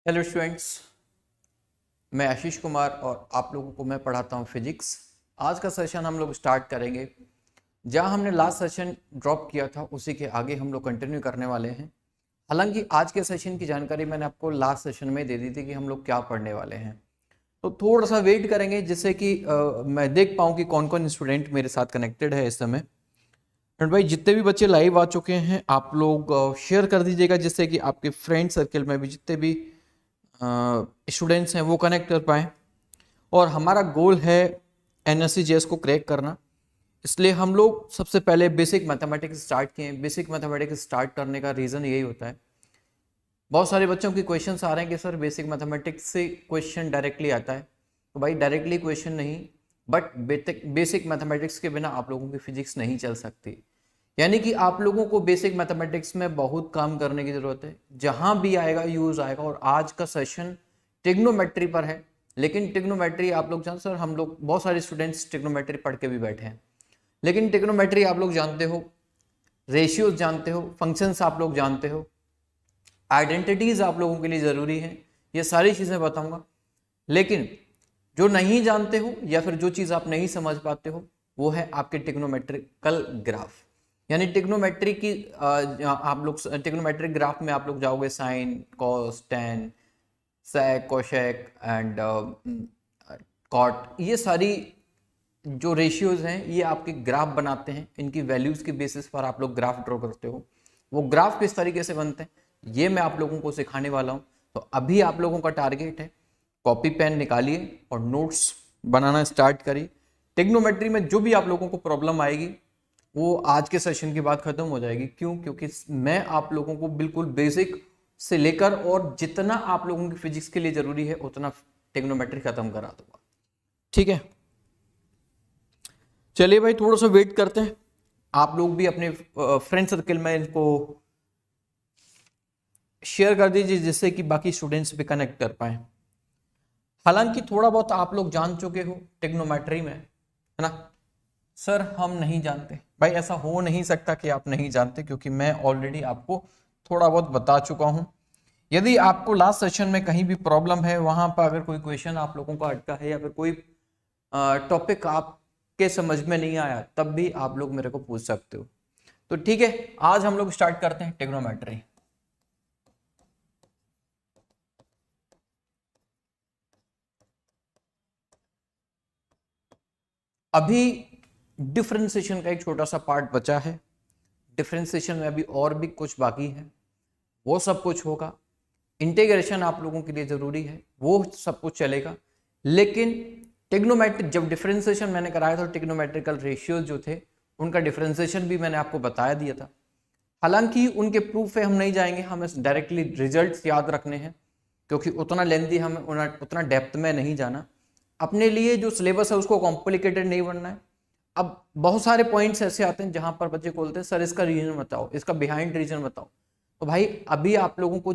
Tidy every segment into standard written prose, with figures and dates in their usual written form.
Hello students, मैं आशीष कुमार और आप लोगों को मैं पढ़ाता हूँ फिजिक्स। आज का सेशन हम लोग स्टार्ट करेंगे जहाँ हमने लास्ट सेशन ड्रॉप किया था उसी के आगे हम लोग कंटिन्यू करने वाले हैं। हालांकि आज के सेशन की जानकारी मैंने आपको लास्ट सेशन में दे दी थी कि हम लोग क्या पढ़ने वाले हैं, तो थोड़ा सा वेट करेंगे जिससे कि मैं देख पाऊँ कि कौन कौन स्टूडेंट मेरे साथ कनेक्टेड है इस समय। एंड भाई जितने भी बच्चे लाइव आ चुके हैं आप लोग शेयर कर दीजिएगा जिससे कि आपके फ्रेंड सर्कल में भी जितने भी स्टूडेंट्स हैं वो कनेक्ट कर पाएँ। और हमारा गोल है NSE-JS को क्रैक करना, इसलिए हम लोग सबसे पहले बेसिक मैथमेटिक्स स्टार्ट किए। बेसिक मैथमेटिक्स स्टार्ट करने का रीज़न यही होता है, बहुत सारे बच्चों की क्वेश्चंस आ रहे हैं कि सर बेसिक मैथमेटिक्स से क्वेश्चन डायरेक्टली आता है। तो भाई डायरेक्टली क्वेश्चन नहीं, बट बेसिक मैथमेटिक्स के बिना आप लोगों की फिजिक्स नहीं चल सकती। यानी कि आप लोगों को बेसिक मैथमेटिक्स में बहुत काम करने की जरूरत है, जहां भी आएगा यूज आएगा। और आज का सेशन ट्रिग्नोमेट्री पर है, लेकिन ट्रिग्नोमेट्री आप लोग जानते, सर हम लोग बहुत सारे स्टूडेंट्स ट्रिग्नोमेट्री पढ़ के भी बैठे हैं, लेकिन ट्रिग्नोमेट्री आप लोग जानते हो, रेशियोज जानते हो, फंक्शंस आप लोग जानते हो, आइडेंटिटीज आप लोगों के लिए जरूरी है, ये सारी चीजें बताऊंगा। लेकिन जो नहीं जानते हो या फिर जो चीज आप नहीं समझ पाते हो वो है आपके ट्रिग्नोमेट्रिकल ग्राफ। यानी ट्रिग्नोमेट्री की आप लोग ट्रिग्नोमेट्रिक ग्राफ में आप लोग जाओगे sine, cos, tan, sec, cosec and cot, ये सारी जो रेशियोज हैं ये आपके ग्राफ बनाते हैं। इनकी वैल्यूज के बेसिस पर आप लोग ग्राफ ड्रॉ करते हो। वो ग्राफ किस तरीके से बनते हैं ये मैं आप लोगों को सिखाने वाला हूं। तो अभी आप लोगों का टारगेट है कॉपी पेन निकालिए और नोट्स बनाना स्टार्ट करिए। ट्रिग्नोमेट्री में जो भी आप लोगों को प्रॉब्लम आएगी वो आज के सेशन के बाद खत्म हो जाएगी। क्यों? क्योंकि मैं आप लोगों को बिल्कुल बेसिक से लेकर और जितना आप लोगों की फिजिक्स के लिए जरूरी है उतना ट्रिग्नोमेट्री खत्म करा दूंगा। ठीक है, चलिए भाई थोड़ा सा वेट करते हैं। आप लोग भी अपने फ्रेंड सर्कल में इनको शेयर कर दीजिए जिससे कि बाकी स्टूडेंट्स भी कनेक्ट कर पाए। हालांकि थोड़ा बहुत आप लोग जान चुके हो ट्रिग्नोमेट्री में, है ना। सर हम नहीं जानते, भाई ऐसा हो नहीं सकता कि आप नहीं जानते, क्योंकि मैं ऑलरेडी आपको थोड़ा बहुत बता चुका हूं। यदि आपको लास्ट सेशन में कहीं भी प्रॉब्लम है, वहां पर अगर कोई क्वेश्चन आप लोगों का अटका है या फिर कोई टॉपिक आपके समझ में नहीं आया, तब भी आप लोग मेरे को पूछ सकते हो। तो ठीक है, आज हम लोग स्टार्ट करते हैं ट्रिग्नोमेट्री। अभी डिफरेंशिएशन का एक छोटा सा पार्ट बचा है। डिफरेंशिएशन में अभी और भी कुछ बाकी है, वो सब कुछ होगा। इंटीग्रेशन आप लोगों के लिए जरूरी है, वो सब कुछ चलेगा। लेकिन ट्रिग्नोमेट्री जब डिफरेंशिएशन मैंने कराया था, ट्रिग्नोमेट्रिकल रेशियोज जो थे उनका डिफरेंशिएशन भी मैंने आपको बता दिया था। हालांकि उनके प्रूफ पे हम नहीं जाएंगे, हमें डायरेक्टली रिजल्ट्स याद रखने हैं, क्योंकि उतना लेंथी हमें उतना डेप्थ में नहीं जाना। अपने लिए जो सिलेबस है उसको कॉम्प्लिकेटेड नहीं बनना है। अब बहुत सारे पॉइंट्स ऐसे आते हैं जहां पर बच्चे बोलते हैं सर इसका रीजन बताओ, इसका बिहाइंड रीजन बताओ। तो भाई अभी आप लोगों को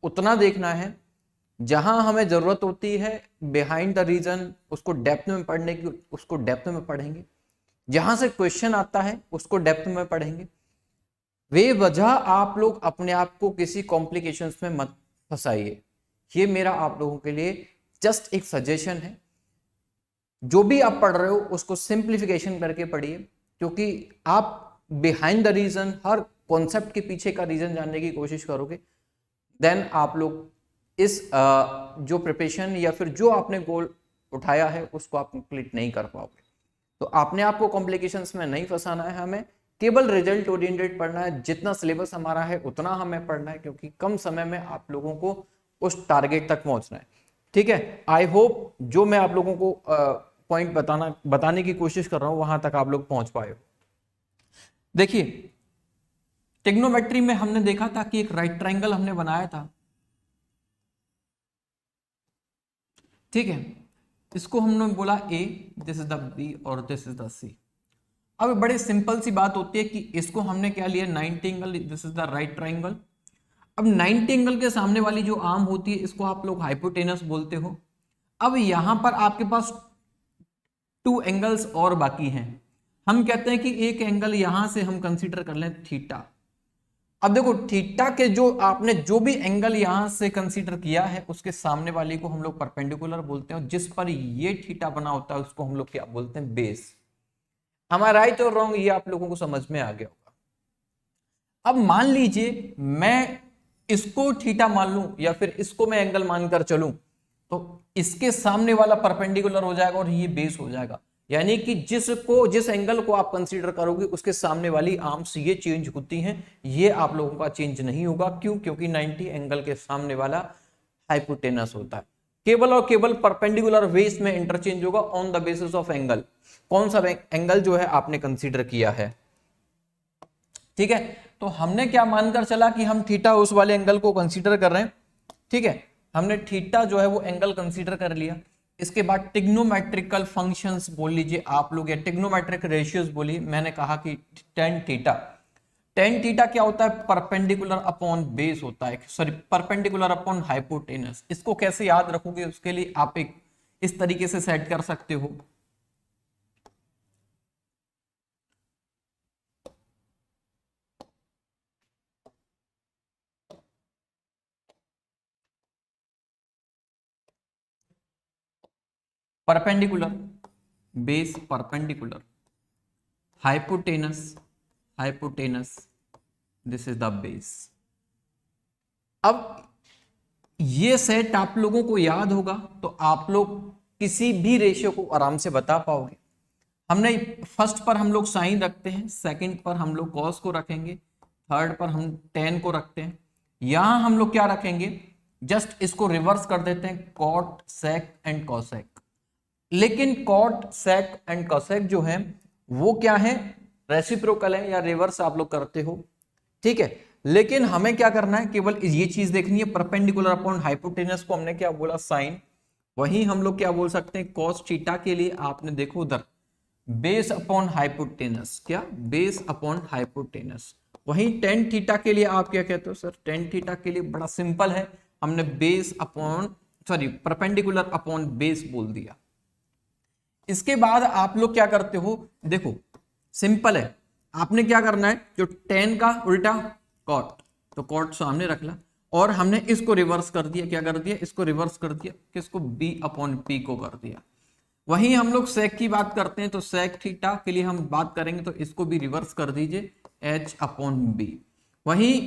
उतना देखना है जहां हमें जरूरत होती है बिहाइंड द रीजन, उसको डेप्थ में पढ़ने की, उसको डेप्थ में पढ़ेंगे। जहां से क्वेश्चन आता है उसको डेप्थ में पढ़ेंगे। वे वजह आप लोग अपने आप को किसी कॉम्प्लिकेशंस में मत फंसाइए। ये मेरा आप लोगों के लिए जस्ट एक सजेशन है। जो भी आप पढ़ रहे हो उसको सिंप्लीफिकेशन करके पढ़िए, क्योंकि आप बिहाइंड द रीजन, हर कॉन्सेप्ट के पीछे का रीजन जानने की कोशिश करोगे, देन आप लोग इस जो प्रिपरेशन या फिर जो आपने गोल उठाया है उसको आप कंप्लीट नहीं कर पाओगे। तो आपने आपको कॉम्प्लिकेशंस में नहीं फंसाना है, हमें केवल रिजल्ट ओरिएंटेड पढ़ना है। जितना सिलेबस हमारा है उतना हमें पढ़ना है, क्योंकि कम समय में आप लोगों को उस टारगेट तक पहुंचना है। ठीक है, आई होप जो मैं आप लोगों को पॉइंट बताने की कोशिश कर रहा हूं वहां तक आप लोग पहुंच पाए हो। देखिए ट्रिग्नोमेट्री में हमने देखा था कि एक राइट ट्रायंगल हमने बनाया था, ठीक है। इसको हमने बोला ए, दिस इज द बी और दिस इज द सी। अब बड़े सिंपल सी बात होती है कि इसको हमने क्या लिया, 90 angle, this is the right triangle. अब 90 एंगल के सामने वाली जो आर्म होती है इसको आप लोग हाइपोटेनस बोलते हो। अब यहां पर आपके पास 2 एंगल्स और बाकी हैं। हम कहते हैं कि एक एंगल यहां से हम कंसीडर कर लें थीटा, अब देखो थीटा के जो आपने जो भी एंगल यहां से कंसीडर किया है उसके सामने वाले को हम लोग परपेंडिकुलर बोलते हैं, और जिस पर ये थीटा बना होता है उसको हम लोग क्या बोलते हैं, बेस। हमारा राइट और रॉन्ग ये आप लोगों को समझ में आ गया होगा। अब मान लीजिए मैं इसको थीटा मान लूं या फिर इसको मैं एंगल मानकर चलूं, तो इसके सामने वाला परपेंडिकुलर हो जाएगा और ये बेस हो जाएगा। यानी कि जिस एंगल को आप कंसीडर करोगे उसके सामने वाली आर्म्स ये चेंज होती हैं, ये आप लोगों का चेंज नहीं होगा। क्यों? क्योंकि 90 एंगल के सामने वाला हाइपोटेनस होता है। केवल और केवल परपेंडिकुलर बेस में इंटरचेंज होगा on the basis of angle, कौन सा एंगल जो है आपने कंसीडर किया है। ठीक है, तो हमने क्या मानकर चला कि हम थीटा उस वाले एंगल को कंसीडर कर रहे हैं। ठीक है, हमने थीटा जो है वो एंगल कंसीडर कर लिया। इसके बाद टिग्नोमेट्रिकल फंक्शंस बोल लीजिए आप लोग, या टिग्नोमेट्रिक रेशियोज बोलिए। मैंने कहा कि टेन थीटा क्या होता है, परपेंडिकुलर अपॉन बेस होता है, सॉरी परपेंडिकुलर अपॉन हाइपोटेनस। इसको कैसे याद रखोगे, उसके लिए आप एक इस तरीके से सेट कर सकते हो। Perpendicular base, perpendicular hypotenuse this is the base. अब ये सेट आप लोगों को याद होगा तो आप लोग किसी भी रेशियो को आराम से बता पाओगे। हमने फर्स्ट पर हम लोग साइन रखते हैं, सेकंड पर हम लोग कॉस को रखेंगे, थर्ड पर हम टेन को रखते हैं। यहां हम लोग क्या रखेंगे, जस्ट इसको रिवर्स कर देते हैं, कॉट सेक एंड कॉसेक। लेकिन कॉट सेक एंड कॉसेक जो है वो क्या है, रेसिप्रोकल है या रिवर्स आप लोग करते हो। ठीक है, लेकिन हमें क्या करना है, केवल ये चीज देखनी है, परपेंडिकुलर अपॉन हाइपोटेनस को हमने क्या बोला, साइन। वही हम लोग क्या बोल सकते हैं, कॉस थीटा के लिए आपने देखो उधर बेस अपॉन हाइपोटेनस, क्या बेस अपॉन हाइपोटेनस। वही टेन थीटा के लिए आप क्या कहते हो सर, टेन थीटा के लिए बड़ा सिंपल है, हमने base upon sorry perpendicular upon base बोल दिया। इसके बाद आप लोग क्या करते हो, देखो सिंपल है, आपने क्या करना है, जो टेन का उल्टा कॉट, तो कॉट सामने रख ला, और हमने इसको रिवर्स कर दिया, क्या कर दिया, इसको रिवर्स कर दिया, किसको, बी अपॉन पी को कर दिया। वहीं हम लोग सेक की बात करते हैं, तो सेक थीटा के लिए हम बात करेंगे तो इसको भी रिवर्स कर दीजिए, एच अपॉन बी। वहीं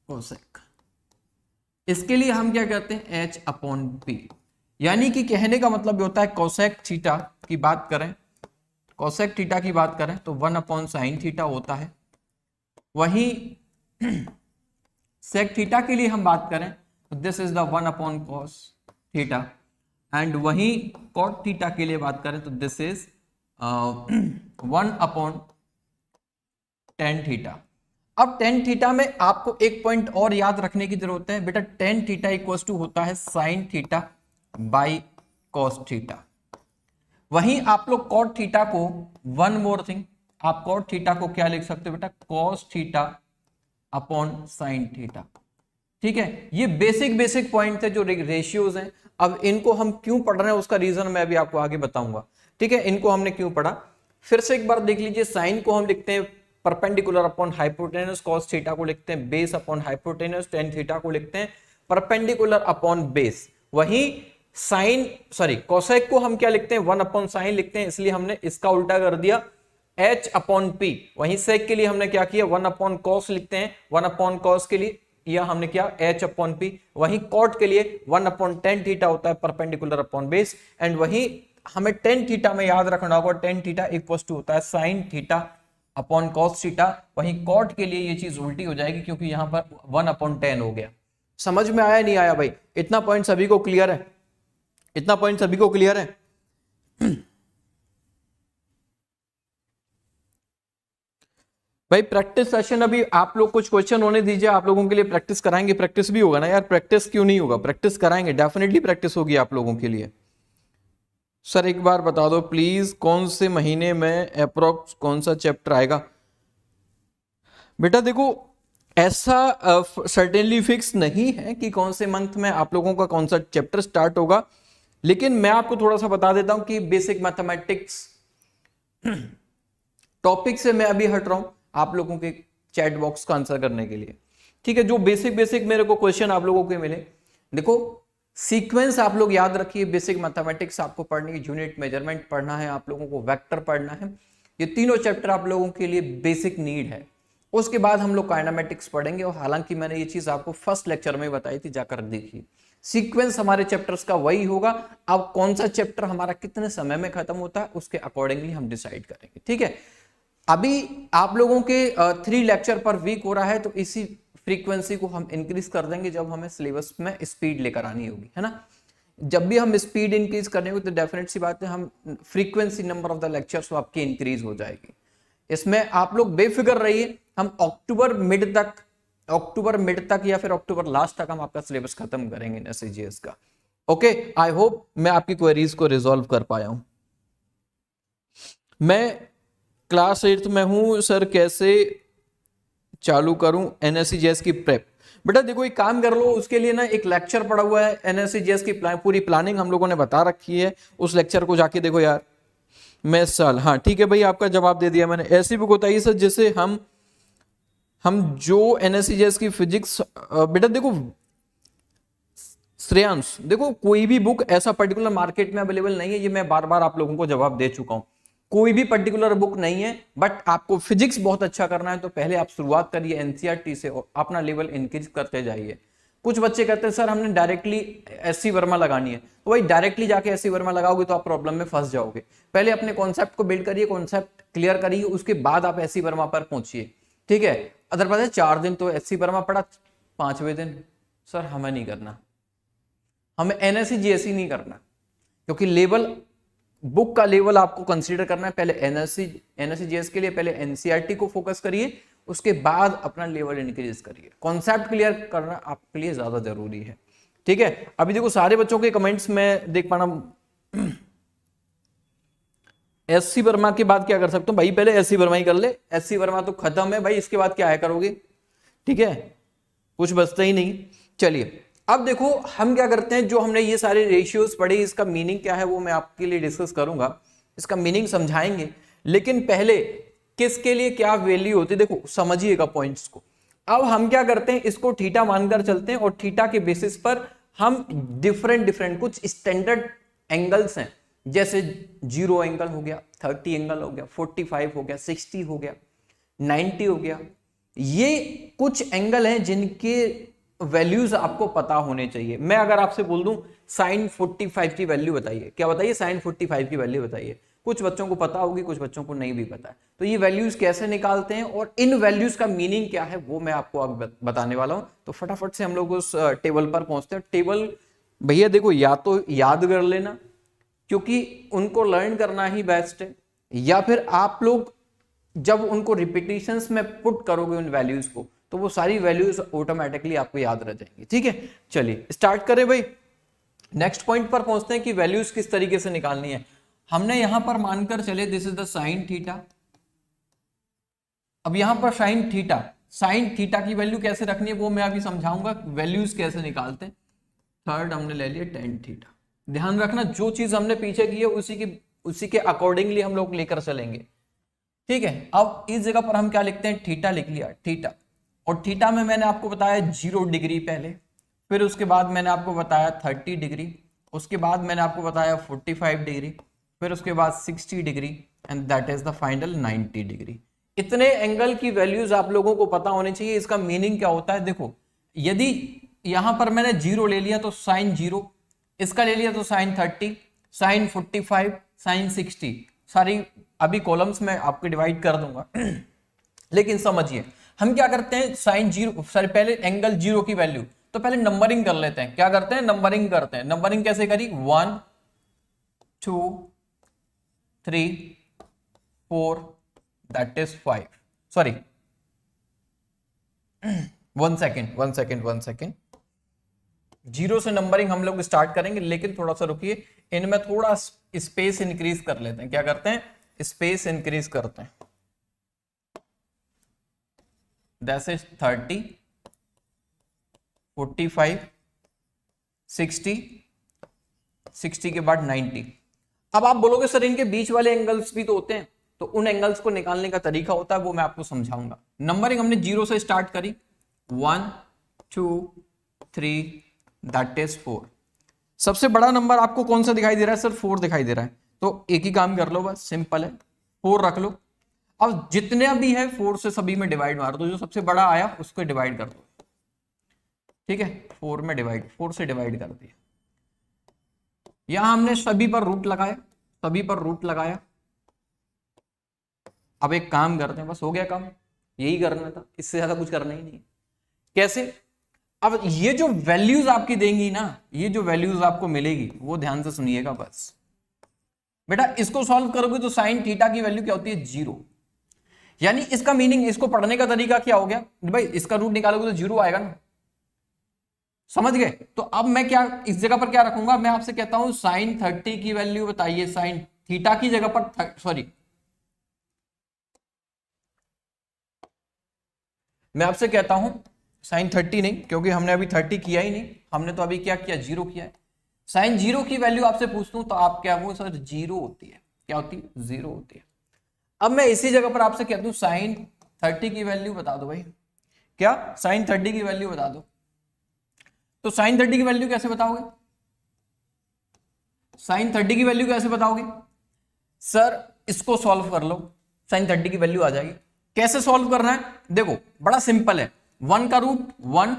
कोसेक, इसके लिए हम क्या कहते हैं, एच अपॉन पी। यानी कि कहने का मतलब ये होता है, कोसेक थीटा की बात करें, कोसेक थीटा की बात करें तो 1 अपॉन साइन थीटा होता है। वही सेक थीटा के लिए हम बात करें तो this is the 1 upon cos theta, and वही कॉट थीटा के लिए बात करें तो this is 1 upon tan theta. अब टेन थीटा में आपको एक पॉइंट और याद रखने की जरूरत है बेटा, टेन थीटा इक्वल टू होता है sign theta by cos theta. वहीं आप लोग कॉट थीटा को, वन मोर थिंग, आप कॉट थीटा को क्या लिख सकते हो बेटा, cos theta upon sine theta. ठीक है, ये बेसिक पॉइंट है जो रेशियोज हैं। अब इनको हम क्यों पढ़ रहे हैं उसका रीजन मैं अभी आपको आगे बताऊंगा। ठीक है, इनको हमने क्यों पढ़ा, फिर से एक बार देख लीजिए। साइन को हम लिखते हैं perpendicular upon hypotenuse, cos theta को लिखते हैं base upon hypotenuse, tan theta को लिखते हैं परपेंडिकुलर अपॉन बेस। वही साइन सॉरी कोसेक को हम क्या लिखते हैं, 1 अपॉन साइन लिखते हैं, इसलिए हमने इसका उल्टा कर दिया, एच अपॉन पी। वहीं सेक के लिए हमने क्या किया, 1 अपॉन कॉस लिखते हैं, 1 अपॉन कॉस के लिए या हमने क्या, एच अपॉन पी। वहीं कॉट के लिए 1 अपॉन टेन थीटा होता है परपेंडिकुलर अपॉन बेस, एंड वही हमें टेन थीटा में याद रखना होगा, टेन थीटा इक्वल टू होता है sine theta upon cos theta. वहीं कॉट के लिए ये चीज उल्टी हो जाएगी क्योंकि यहां पर 1 अपॉन टेन हो गया। समझ में आया नहीं आया भाई, इतना पॉइंट सभी को क्लियर है, इतना पॉइंट सभी को क्लियर है। भाई प्रैक्टिस सेशन अभी आप लोग कुछ क्वेश्चन होने दीजिए, आप लोगों के लिए प्रैक्टिस कराएंगे, प्रैक्टिस भी होगा ना यार, प्रैक्टिस क्यों नहीं होगा, प्रैक्टिस कराएंगे, डेफिनेटली प्रैक्टिस होगी आप लोगों के लिए। सर एक बार बता दो प्लीज, कौन से महीने में अप्रोक्स कौन सा चैप्टर आएगा। बेटा देखो ऐसा सर्टेनली फिक्स नहीं है कि कौन से मंथ में आप लोगों का कौन सा चैप्टर स्टार्ट होगा, लेकिन मैं आपको थोड़ा सा बता देता हूं कि बेसिक मैथमेटिक्स टॉपिक से मैं अभी हट रहा हूं, आप लोगों के चैट बॉक्स का आंसर करने के लिए। ठीक है, जो बेसिक बेसिक मेरे को क्वेश्चन आप लोगों के मिले, देखो सीक्वेंस आप लोग याद रखिए, बेसिक मैथमेटिक्स आपको पढ़नी है, यूनिट मेजरमेंट पढ़ना है आप लोगों को, वेक्टर पढ़ना है, ये तीनों चैप्टर आप लोगों के लिए बेसिक नीड है। उसके बाद हम लोग काइनेमेटिक्स पढ़ेंगे, और हालांकि मैंने ये चीज आपको फर्स्ट लेक्चर में बताई थी, जाकर देखिए। सीक्वेंस हमारे चैप्टर्स का वही होगा, अब कौन सा चैप्टर हमारा कितने समय में खत्म होता है उसके अकॉर्डिंगली हम डिसाइड करेंगे। ठीक है, अभी आप लोगों के 3 लेक्चर पर वीक हो रहा है, तो इसी फ्रीक्वेंसी को हम इंक्रीज कर देंगे जब हमें सिलेबस में स्पीड लेकर आनी होगी, है ना। जब भी हम स्पीड इंक्रीज करेंगे तो डेफिनेट सी बात है हम frequency number of the lectures आपकी इंक्रीज हो जाएगी। इसमें आप लोग बेफिक्र रहिए, हम अक्टूबर मिड तक या फिर अक्टूबर लास्ट तक हम आपका सिलेबस खत्म करेंगे एससीजीएस का। ओके, आई होप मैं आपकी क्वेरीज को रिजॉल्व कर पाया हूं। मैं क्लास 8 में हूं सर, कैसे चालू करूं एनएससीजीएस की प्रेप? बेटा देखो एक काम कर लो, उसके लिए ना एक लेक्चर पड़ा हुआ है, एनएससीजीएस की पूरी प्लानिंग हम लोगों ने बता रखी है, उस लेक्चर को जाके देखो यार। मैं साल, हाँ ठीक है भाई, आपका जवाब दे दिया मैंने। ऐसी बुक होता है सर जैसे हम जो एनएससीजीएस की फिजिक्स, बेटा देखो श्रेयांश, देखो कोई भी बुक ऐसा पर्टिकुलर मार्केट में अवेलेबल नहीं है, ये मैं बार बार आप लोगों को जवाब दे चुका हूं। कोई भी पर्टिकुलर बुक नहीं है, बट आपको फिजिक्स बहुत अच्छा करना है तो पहले आप शुरुआत करिए एनसीईआरटी से और अपना लेवल इंक्रीज करते जाइए। कुछ बच्चे कहते हैं सर हमने डायरेक्टली एससी वर्मा लगानी है, तो भाई डायरेक्टली जाके एससी वर्मा लगाओगे तो आप प्रॉब्लम में फंस जाओगे। पहले अपने कॉन्सेप्ट को बिल्ड करिए, कॉन्सेप्ट क्लियर करिए, उसके बाद आप एससी वर्मा पर पहुंचिए। ठीक है, अदरवाइज 4 दिन तो एससी वर्मा पढ़ा, 5वें दिन सर हमें नहीं करना, हमें एनएससीजीएस नहीं करना, क्योंकि लेवल बुक का लेवल आपको कंसीडर करना है। पहले एनएससीजीएस के लिए पहले एनसीईआरटी को फोकस करिए, उसके बाद अपना लेवल इंक्रीज करिए। कॉन्सेप्ट क्लियर करना आपके लिए ज्यादा जरूरी है। ठीक है, अभी देखो सारे बच्चों के कमेंट्स में देख पाना। एससी वर्मा के बाद क्या कर सकता हूं भाई? पहले एससी वर्मा ही कर ले, एससी वर्मा तो खत्म है भाई, इसके बाद क्या है करोगे? ठीक है, कुछ बचता ही नहीं। चलिए अब देखो हम क्या करते हैं, जो हमने ये सारे रेशियोज पढ़े, इसका मीनिंग क्या है वो मैं आपके लिए डिस्कस करूंगा, इसका मीनिंग समझाएंगे। लेकिन पहले किसके लिए क्या वैल्यू होती है, देखो समझिएगा पॉइंट्स को। अब हम क्या करते हैं, इसको थीटा मानकर चलते हैं, और थीटा के बेसिस पर हम डिफरेंट कुछ स्टैंडर्ड एंगल्स हैं, जैसे 0 एंगल हो गया, 30 एंगल हो गया, 45 हो गया, 60 हो गया, 90 हो गया। ये कुछ एंगल हैं जिनके वैल्यूज आपको पता होने चाहिए। मैं अगर आपसे बोल दूं साइन 45 की वैल्यू बताइए, क्या बताइए? साइन 45 की वैल्यू बताइए। कुछ बच्चों को पता होगी, कुछ बच्चों को नहीं भी पता है। तो ये वैल्यूज कैसे निकालते हैं और इन वैल्यूज का मीनिंग क्या है वो मैं आपको अब बताने वाला हूं। तो फटाफट से हम लोग उस टेबल पर पहुंचते हैं। टेबल भैया देखो या तो याद कर लेना, क्योंकि उनको लर्न करना ही बेस्ट है, या फिर आप लोग जब उनको रिपीटिशंस में पुट करोगे उन वैल्यूज को, तो वो सारी वैल्यूज ऑटोमेटिकली आपको याद रह जाएंगी। ठीक है, चलिए स्टार्ट करें भाई। नेक्स्ट पॉइंट पर पहुंचते हैं कि वैल्यूज किस तरीके से निकालनी है। हमने यहां पर मानकर चले this is the sine theta. अब यहां पर साइन थीटा की वैल्यू कैसे रखनी है वो मैं अभी समझाऊंगा, वैल्यूज कैसे निकालते हैं। थर्ड हमने ले लिया टेन थीटा। ध्यान रखना जो चीज हमने पीछे की है उसी के अकॉर्डिंगली हम लोग लेकर चलेंगे। ठीक है, अब इस जगह पर हम क्या लिखते हैं, थीटा लिख लिया, थीटा। और थीटा में मैंने आपको बताया 0 डिग्री पहले, फिर उसके बाद मैंने आपको बताया 30 डिग्री, उसके बाद मैंने आपको बताया 45 डिग्री, फिर उसके बाद 60 degree, and that is the final 90 degree. इतने एंगल की वैल्यूज आप लोगों को पता होनी चाहिए। इसका मीनिंग क्या होता है, देखो यदि यहां पर मैंने 0 ले लिया तो साइन 0, इसका ले लिया तो साइन 30, साइन 45, साइन 60, सारी अभी कॉलम्स में आपको डिवाइड कर दूंगा। लेकिन समझिए हम क्या करते हैं, साइन 0 सॉरी पहले एंगल 0 की वैल्यू, तो पहले नंबरिंग कर लेते हैं। क्या करते हैं, नंबरिंग करते हैं। नंबरिंग कैसे करी, 1 2 3 4 दैट इज 5, सॉरी 1 सेकेंड 0 से नंबरिंग हम लोग स्टार्ट करेंगे, लेकिन थोड़ा सा रुकिए, इनमें थोड़ा स्पेस इंक्रीज कर लेते हैं। क्या करते हैं, स्पेस इंक्रीज करते हैं। दैट इज 30 45 60 के बाद 90। अब आप बोलोगे सर इनके बीच वाले एंगल्स भी तो होते हैं, तो उन एंगल्स को निकालने का तरीका होता है, वो मैं आपको समझाऊंगा। नंबरिंग हमने 0 से स्टार्ट करी, 1 2 3 दैट इज 4। सबसे बड़ा नंबर आपको कौन सा दिखाई दे रहा है सर? 4 दिखाई दे रहा है। तो एक ही काम कर लो, बस सिंपल है, 4 रख लो। अब जितने भी है 4 से सभी में डिवाइड मार दो, जो सबसे बड़ा आया उसको डिवाइड कर दो, ठीक है। 4 में डिवाइड, 4 से डिवाइड कर दिया। यहां हमने सभी पर रूट लगाया, सभी पर रूट लगाया। अब एक काम करते हैं, बस हो गया काम, यही करना था, इससे ज्यादा कुछ करना ही नहीं। कैसे? अब ये जो वैल्यूज आपकी देंगी ना, ये जो वैल्यूज आपको मिलेगी वो ध्यान से सुनिएगा बस बेटा। इसको सॉल्व करोगे तो साइन थीटा की वैल्यू क्या होती है? 0। यानी इसका मीनिंग, इसको पढ़ने का तरीका क्या हो गया भाई? इसका रूट निकालोगे तो 0 आएगा ना, समझ गए? तो अब मैं क्या इस जगह पर क्या रखूंगा? मैं आपसे कहता हूं साइन 30 की वैल्यू बताइए, साइन थीटा की जगह पर, सॉरी मैं आपसे कहता हूं साइन 30 नहीं, क्योंकि हमने अभी 30 किया ही नहीं, हमने तो अभी क्या किया? 0 किया है। साइन 0 की वैल्यू आपसे पूछता हूं तो आप क्या वो सर 0 होती है, क्या होती है? 0 होती है। अब मैं इसी जगह पर आपसे कहता हूं साइन 30 की वैल्यू बता दो भाई, क्या? साइन 30 की वैल्यू बता दो। तो साइन 30 की वैल्यू कैसे बताओगे? साइन 30 की वैल्यू कैसे बताओगे सर? इसको सॉल्व कर लो, साइन 30 की वैल्यू आ जाएगी। कैसे सॉल्व करना है? देखो बड़ा सिंपल है, 1 का रूट 1,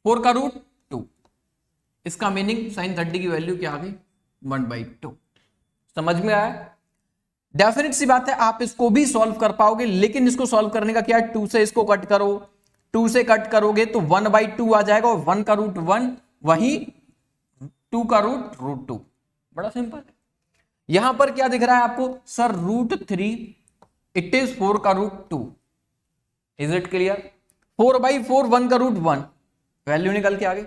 4 का रूट 2। इसका मीनिंग साइन 30 की वैल्यू क्या आ गई? 1/2। समझ में आया? डेफिनेट सी बात है, आप इसको भी सॉल्व कर पाओगे, लेकिन इसको सॉल्व करने का क्या है? 2 से इसको कट करो, 2 से कट करोगे तो 1/2 आ जाएगा, और 1 का रूट 1, वही 2 का रूट 2। बड़ा सिंपल है। यहां पर क्या दिख रहा है आपको सर? √3, इट इज 4 का रूट 2। Is it clear? 4/4, 1 का रूट 1, वैल्यू निकल के आ गई।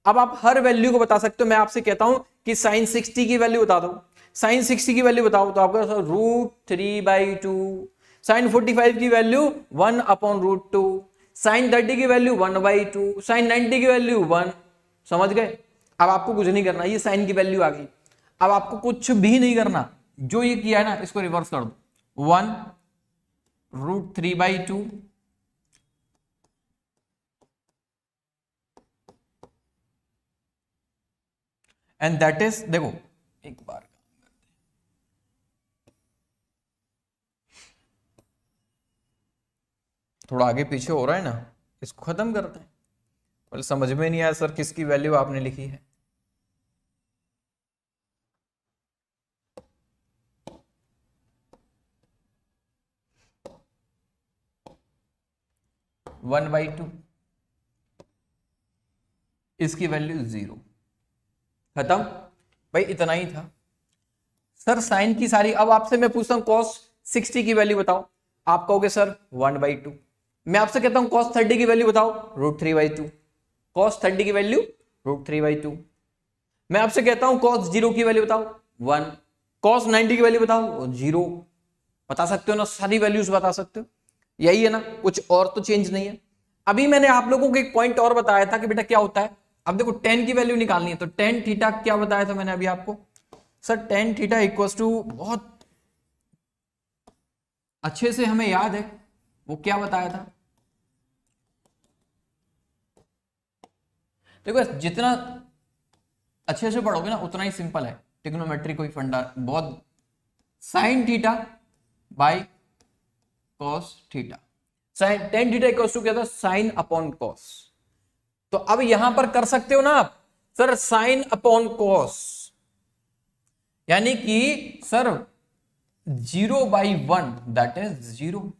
अब आप हर वैल्यू को बता सकते हो। मैं आपसे कहता हूं कि साइन 60 की वैल्यू बता दो, साइन 60 की वैल्यू बताओ, तो आपका √3/2। साइन 45 की वैल्यू 1/√2, साइन 30 की वैल्यू 1/2, साइन 90 की वैल्यू 1। समझ गए? अब आपको कुछ नहीं करना, ये साइन की वैल्यू आ गई। अब आपको कुछ भी नहीं करना, जो ये किया है ना इसको रिवर्स कर दो, 1√3/2 एंड दैट इज, देखो एक बार थोड़ा आगे पीछे हो रहा है ना, इसको खत्म करते हैं। बोले समझ में नहीं आया सर किसकी वैल्यू आपने लिखी है? वन बाई टू, इसकी वैल्यू 0। खत्म भाई, इतना ही था सर साइन की सारी। अब आपसे मैं पूछता हूं cos 60 की वैल्यू बताओ, आप कहोगे सर 1/2। मैं आपसे कहता हूं cos 30 की वैल्यू बताओ, √3/2। cos 30 की वैल्यू √3/2। मैं आपसे कहता हूं cos 0 की वैल्यू बताओ, 1। cos 90 की वैल्यू बताओ, 0। बता सकते हो ना, सारी वैल्यूज बता सकते हो, यही है ना, कुछ और तो चेंज नहीं है। अभी मैंने आप लोगों को एक पॉइंट और बताया था कि बेटा क्या होता है। अब देखो tan की वैल्यू निकालनी है, तो tan थीटा क्या बताया था मैंने अभी आपको sir? tan theta equals to, बहुत अच्छे से हमें याद है, वो क्या बताया था? देखो जितना अच्छे से पढ़ोगे ना उतना ही सिंपल है, ट्रिग्नोमेट्री कोई फंडा बहुत। Sine theta by cos theta, sine tan theta equals to क्या था? Sine upon cos. तो अब यहां पर कर सकते हो ना आप सर साइन अपॉन कॉस, यानी कि सर 0/1 दैट इज 0।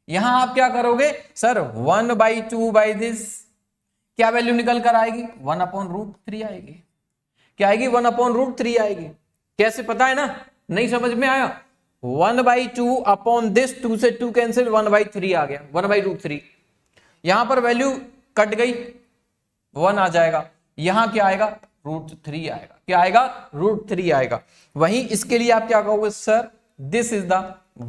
यहां आप क्या करोगे सर? 1/2 बाई दिस, क्या वैल्यू निकल कर आएगी? 1/√3 आएगी। क्या आएगी? 1/√3 आएगी। कैसे पता है ना? नहीं समझ में आया? 1/2 अपॉन दिस, 2 से 2 कैंसिल, 1/3 आ गया, 1/√3। यहां पर वैल्यू कट गई, 1 आ जाएगा। यहां क्या आएगा? √3 आएगा। क्या आएगा? √3 आएगा। वहीं इसके लिए आप क्या कहोगे सर? दिस इज द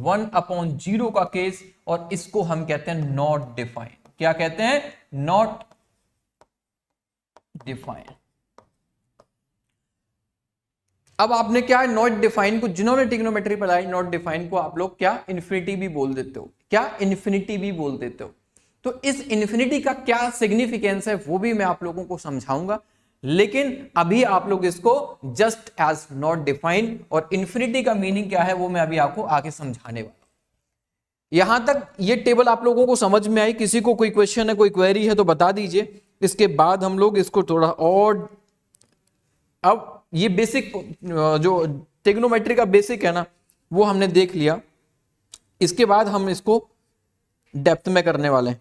1/0 का केस, और इसको हम कहते हैं नॉट डिफाइन। क्या कहते हैं? Not define. अब आपने क्या है, नॉट डिफाइन को, जिन्होंने ट्रिग्नोमेट्री पढ़ाई, नॉट डिफाइन को आप लोग क्या इन्फिनिटी भी बोल देते हो, क्या इन्फिनिटी भी बोल देते हो। तो इस इन्फिनिटी का क्या सिग्निफिकेंस है वो भी मैं आप लोगों को समझाऊंगा, लेकिन अभी आप लोग इसको जस्ट एज नॉट डिफाइंड और इन्फिनिटी का मीनिंग क्या है वो मैं अभी आपको आगे समझाने वाला हूं। यहां तक ये टेबल आप लोगों को समझ में आई? किसी को कोई क्वेश्चन है, कोई क्वेरी है तो बता दीजिए, इसके बाद हम लोग इसको थोड़ा और, अब ये बेसिक जो ट्रिग्नोमेट्री का बेसिक है ना वो हमने देख लिया, इसके बाद हम इसको डेप्थ में करने वाले हैं।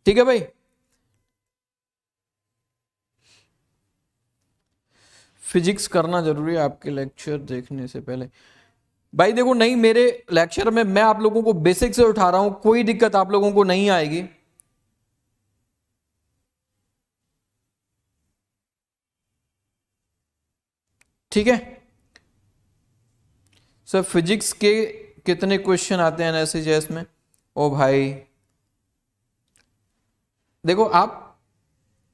ठीक है भाई, फिजिक्स करना जरूरी है आपके लेक्चर देखने से पहले? भाई देखो, नहीं मेरे लेक्चर में मैं आप लोगों को बेसिक से उठा रहा हूं, कोई दिक्कत आप लोगों को नहीं आएगी। ठीक है सर, फिजिक्स के कितने क्वेश्चन आते हैं एनएसएस में? ओ भाई देखो, आप,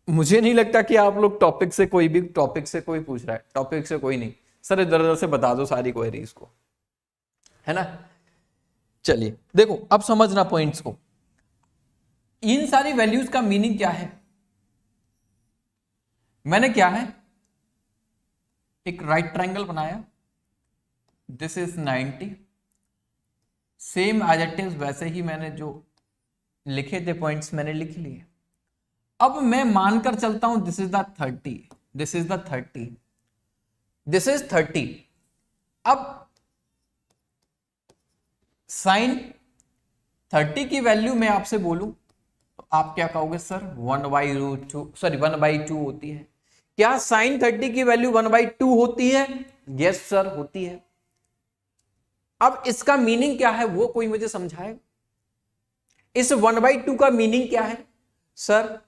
मुझे नहीं लगता कि आप लोग टॉपिक से कोई भी, टॉपिक से कोई पूछ रहा है, टॉपिक से कोई नहीं। सर इधर उधर से बता दो सारी क्वेरीज को, है ना। चलिए देखो, अब समझना पॉइंट्स को। इन सारी वैल्यूज का मीनिंग क्या है? मैंने क्या है, एक राइट ट्रायंगल बनाया, this is 90, same as it is वैसे ही मैंने जो लिखे थे पॉइंट्स मैंने लिख लिए। अब मैं मानकर चलता हूं this is the 30, this is the 30, this is 30। अब साइन 30 की वैल्यू मैं आपसे बोलूं तो आप क्या कहोगे? सर 1/2, सॉरी 1/2 होती है। क्या साइन 30 की वैल्यू 1/2 होती है? यस सर होती है। अब इसका मीनिंग क्या है वो कोई मुझे समझाए। इस 1/2 का मीनिंग क्या है? सर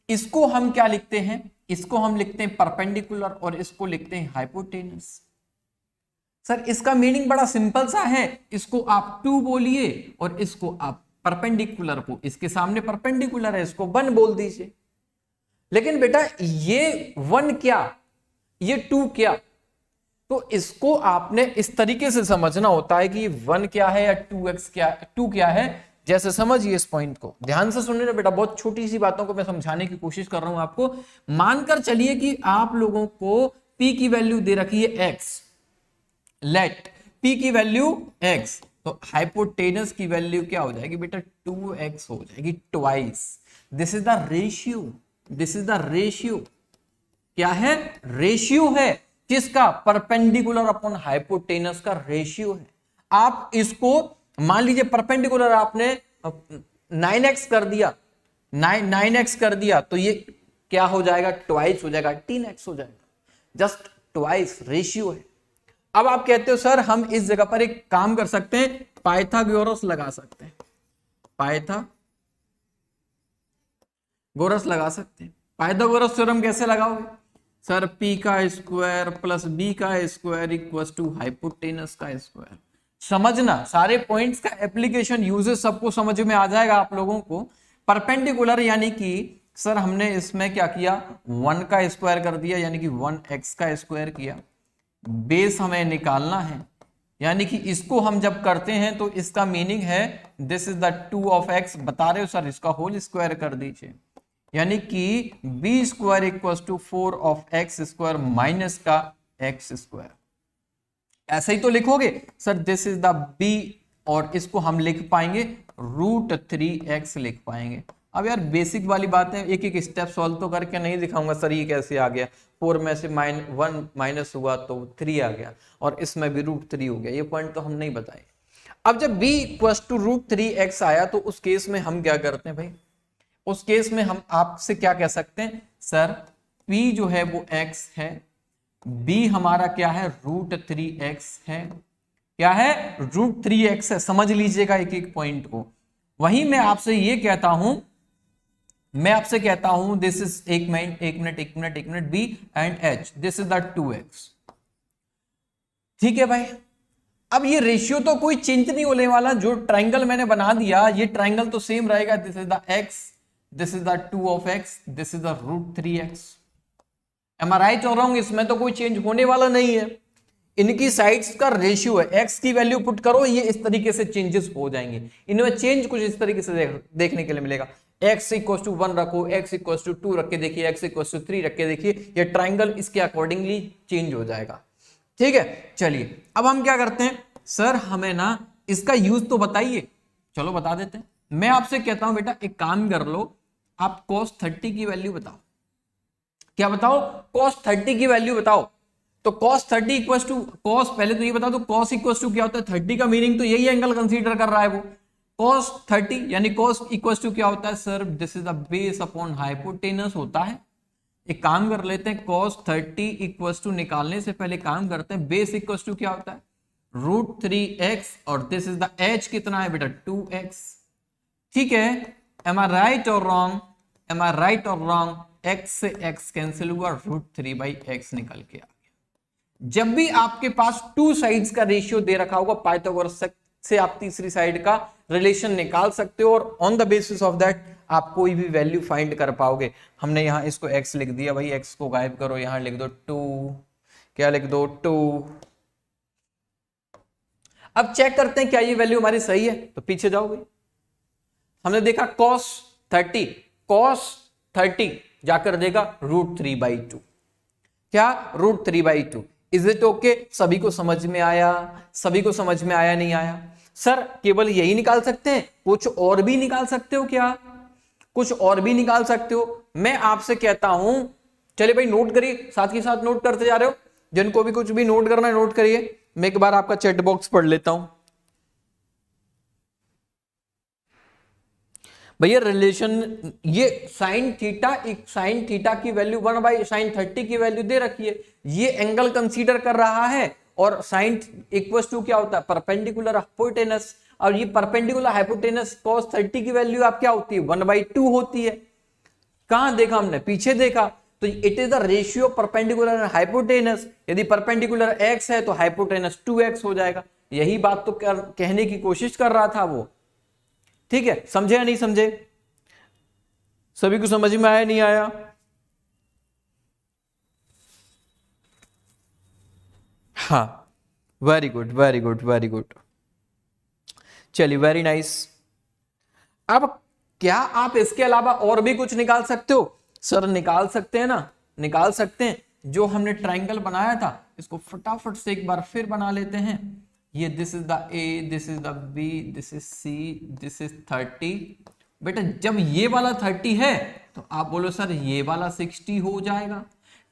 इसको हम क्या लिखते हैं? इसको हम लिखते हैं परपेंडिकुलर और इसको लिखते हैं हाइपोटेनस। सर इसका मीनिंग बड़ा सिंपल सा है, इसको आप 2 बोलिए और इसको आप परपेंडिकुलर को, इसके सामने परपेंडिकुलर है, इसको 1 बोल दीजिए। लेकिन बेटा ये 1 क्या, ये 2 क्या? तो इसको आपने इस तरीके से समझना होता है कि 1 क्या है या 2x क्या, 2 क्या है। जैसे समझिए इस पॉइंट को, ध्यान से सुनिए ना बेटा, बहुत छोटी सी बातों को मैं समझाने की कोशिश कर रहा हूं आपको। मानकर चलिए कि आप लोगों को p की वैल्यू दे रखी है x, लेट p की वैल्यू x, तो हाइपोटेनस की वैल्यू क्या हो जाएगी बेटा? 2x हो जाएगी, twice. This is the ratio, this is the ratio. क्या है? रेशियो है। किसका? परपेंडिकुलर अपॉन हाइपोटेनस का रेशियो है। आप इसको मान लीजिए परपेंडिकुलर आपने 9x कर दिया, 9x कर दिया तो ये क्या हो जाएगा? ट्वाइस हो जाएगा, 10x हो जाएगा, जस्ट ट्वाइस, रेशियो है। अब आप कहते हो सर हम इस जगह पर एक काम कर सकते हैं, पाइथागोरस लगा सकते हैं, पाइथागोरस लगा सकते हैं। पाइथागोरस थ्योरम कैसे लगाओगे? सर p का स्क्वायर प्लस b का स्क्वायर इक्वल्स टू हाइपोटेनस का स्क्वायर। समझना, सारे पॉइंट्स का एप्लीकेशन यूजेस सबको समझ में आ जाएगा आप लोगों को। परपेंडिकुलर यानी कि सर हमने इसमें क्या किया? 1 का स्क्वायर कर दिया, यानी कि 1x का स्क्वायर किया। बेस हमें निकालना है, यानी कि इसको हम जब करते हैं तो इसका मीनिंग है this is the 2 of x। बता रहे हो सर इसका होल स्क्वायर कर दीजिए, यानी कि b square equals to 4 of x square minus का x स्क्वायर। ऐसे ही तो लिखोगे sir this is the b, और इसको हम लिख पाएंगे √3x लिख पाएंगे। अब यार बेसिक वाली बात है, एक एक स्टेप सॉल्व तो करके नहीं दिखाऊंगा सर ये कैसे आ गया, 4 में से 1 माइनस हुआ तो 3 आ गया, और इसमें भी √3 हो गया, ये पॉइंट तो हम नहीं बताए। अब जब b इक्वल्स टू √3x आया तो उस केस में हम क्या करते हैं भाई? उस केस में हम आपसे क्या कह सकते हैं? सर p जो है वो x है, b हमारा क्या है? √3x है। क्या है? √3x है। समझ लीजिएगा एक एक पॉइंट को। वहीं मैं आपसे ये कहता हूं, मैं आपसे कहता हूं दिस इज, एक minute b and h, this is the 2x। ठीक है भाई, अब ये रेशियो तो कोई चेंज नहीं होने वाला, जो ट्राइंगल मैंने बना दिया ये ट्राइंगल तो सेम रहेगा। This is the x, this is the 2 of x, this is the √3x। Am I right और रॉन्ग? इसमें तो कोई चेंज होने वाला नहीं है, इनकी साइड्स का रेशियो है, एक्स की वैल्यू पुट करो ये इस तरीके से चेंजेस हो जाएंगे। इनमें चेंज कुछ इस तरीके से देखने के लिए मिलेगा। x इक्वल टू 1 रखो, x इक्वल टू 2 रख के देखिए, x इक्वल टू 3 रख के देखिए, ये ट्राइंगल इसके अकॉर्डिंगली चेंज हो जाएगा। ठीक है, चलिए अब हम क्या करते हैं, सर हमें ना इसका यूज तो बताइए। चलो बता देते हैं। मैं आपसे कहता हूं बेटा एक काम कर लो, आप cos 30 की वैल्यू बताओ। क्या बताओ? cos 30 की वैल्यू बताओ। तो cos 30 इक्वल टू cos, पहले तो ये बता दो cos इक्वल टू क्या होता है? 30 का मीनिंग तो यही एंगल कंसीडर कर रहा है वो। cos 30 यानी cos इक्वल टू क्या होता है sir? This is the base upon hypotenuse होता है। एक काम कर लेते हैं, cos 30 इक्वल टू निकालने से पहले काम करते हैं, बेस इक्वल टू क्या होता है? √3x, और दिस इज द h कितना है बेटा? 2x। ठीक है, एम आई राइट और रॉन्ग? एम आई राइट और रॉन्ग? x से x कैंसिल हुआ, √3/x निकल के आ गया। जब भी आपके पास टू साइड्स का रेशियो दे रखा होगा, पाइथागोरस से आप तीसरी साइड का रिलेशन निकाल सकते हो, और on the basis of that आप कोई भी वैल्यू फाइंड कर पाओगे। हमने यहां इसको x लिख दिया भाई, x को गायब करो, यहां लिख दो 2, क्या लिख दो 2। अब चेक करते हैं क्या ये वैल्यू हमारी सही है, तो पीछे जाओगे। हमने देखा cos 30 जाकर देगा √3/2, क्या? √3/2। Is it okay? सभी को समझ में आया? सभी को समझ में आया नहीं आया? सर केवल यही निकाल सकते हैं, कुछ और भी निकाल सकते हो क्या? कुछ और भी निकाल सकते हो? मैं आपसे कहता हूं, चलिए भाई नोट करिए, साथ के साथ नोट करते जा रहे हो, जिनको भी कुछ भी नोट करना है नोट करिए। मैं एक बार आपका चैट बॉक्स पढ़ लेता हूं भैया। रिलेशन ये साइन थीटा की वैल्यू 1/sin 30 की वैल्यू दे रखी है, ये एंगल कंसीडर कर रहा है, और साइन इक्वल टू क्या होता है? परपेंडिकुलर हाइपोटेनस, और ये परपेंडिकुलर हाइपोटेनस cos 30 की वैल्यू आप क्या होती है? 1/2 होती है। कहां देखा हमने? पीछे देखा। तो it is the ratio perpendicular hypotenuse. यदि परपेंडिकुलर x है तो हाइपोटेनस 2x हो जाएगा। यही बात तो कहने की कोशिश कर रहा था वो। ठीक है, समझे या नहीं समझे? सभी को समझ में आया नहीं आया? हाँ, very good very good very good, चलिए वेरी नाइस। अब क्या आप इसके अलावा और भी कुछ निकाल सकते हो? सर निकाल सकते हैं ना, निकाल सकते हैं। जो हमने ट्राइंगल बनाया था इसको फटाफट से एक बार फिर बना लेते हैं। ये this is the A, this is the B, this is C, this is 30। बेटा जब ये वाला 30 है तो आप बोलो सर ये वाला 60 हो जाएगा।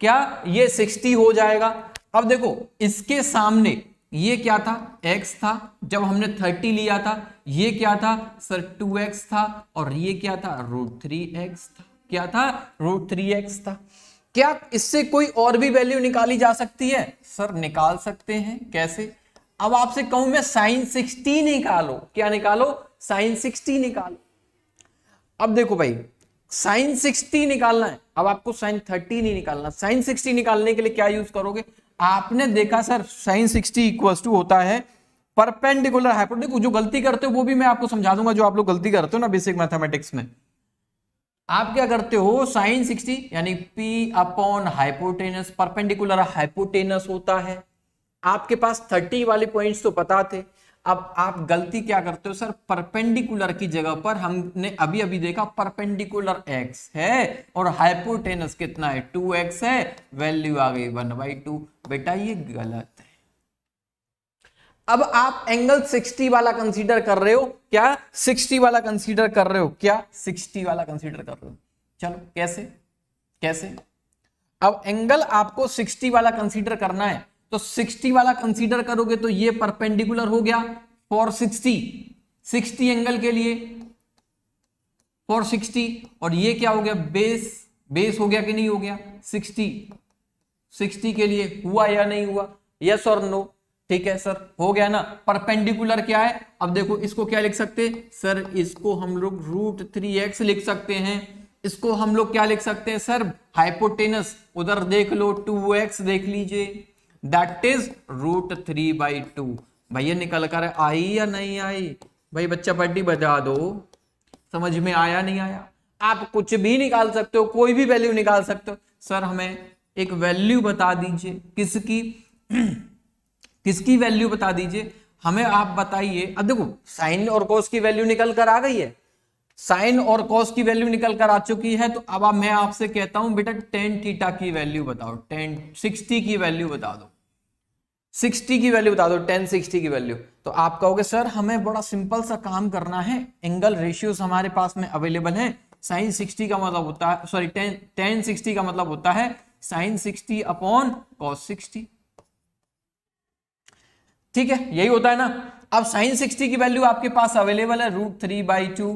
क्या ये 60 हो जाएगा? अब देखो इसके सामने ये क्या था? x था। जब हमने 30 लिया था ये क्या था सर? 2x था। और ये क्या था? √3x था। क्या था? √3x था। क्या इससे कोई और भी वैल्यू निकाली जा सकती है? सर निकाल सकते हैं। कैसे? अब आपसे कहूं मैं sin 60 निकालो। क्या निकालो? sin 60 निकालो। अब देखो भाई sin 60 निकालना है, अब आपको sin 30 नहीं निकालना। sin 60 निकालने के लिए क्या यूज करोगे? आपने देखा सर sin 60 इक्वल्स टू होता है परपेंडिकुलर हाइपोटेनस। देखो जो गलती करते हो वो भी मैं आपको समझा दूंगा, जो आप लोग गलती करते हो ना बेसिक मैथमेटिक्स में। आप क्या करते हो? sin 60 यानी P upon hypotenuse, perpendicular hypotenuse होता है। आपके पास 30 वाले पॉइंट्स तो पता थे। अब आप गलती क्या करते हो सर? परपेंडिकुलर की जगह पर हमने अभी अभी देखा परपेंडिकुलर x है और हाइपोटेनस कितना है? 2x है, वैल्यू आ गई 1/2। बेटा ये गलत है। अब आप एंगल 60 वाला कंसीडर कर रहे हो। क्या 60 वाला कंसीडर कर रहे हो? क्या 60 वाला कंसीडर कर रहे हो? चलो कैसे कैसे? अब एंगल आपको 60 वाला कंसीडर करना है, तो 60 वाला कंसीडर करोगे तो ये परपेंडिकुलर हो गया फॉर 60 एंगल के लिए, फॉर 60। और ये क्या हो गया? बेस हो गया कि नहीं हो गया? 60 के लिए हुआ या नहीं हुआ? यस और नो? ठीक है सर, हो गया ना। परपेंडिकुलर क्या है? अब देखो इसको क्या लिख सकते हैं सर? इसको हम लोग √3x लिख सकते हैं। इसको हम लोग क्या लिख सकते हैं सर? हाइपोटेनस उधर देख लो, 2x देख लीजिए, दैट इज √3/2। भैया निकल कर आई या नहीं आई? भाई बच्चा पट्टी बजा दो। समझ में आया नहीं आया? आप कुछ भी निकाल सकते हो, कोई भी वैल्यू निकाल सकते हो। सर हमें एक वैल्यू बता दीजिए, किसकी किसकी वैल्यू बता दीजिए हमें, आप बताइए। अब देखो साइन और कॉस की वैल्यू निकल कर आ गई है, साइन और कॉस की वैल्यू निकल कर आ चुकी है, तो अब मैं आपसे कहता हूं बेटा टेन थीटा की वैल्यू बताओ, 60 की वैल्यू बता दो, 60 की वैल्यू बता दो, 1060 की वैल्यू। तो आप कहोगे सर हमें बड़ा सिंपल सा काम करना है, एंगल रेशियोज हमारे पास में अवेलेबल है, साइन 60 का मतलब होता है, सॉरी टेन 60 का मतलब होता है साइन 60 अपॉन कॉस 60, ठीक है, यही होता है ना। अब साइन 60 की वैल्यू आपके पास अवेलेबल है √3/2,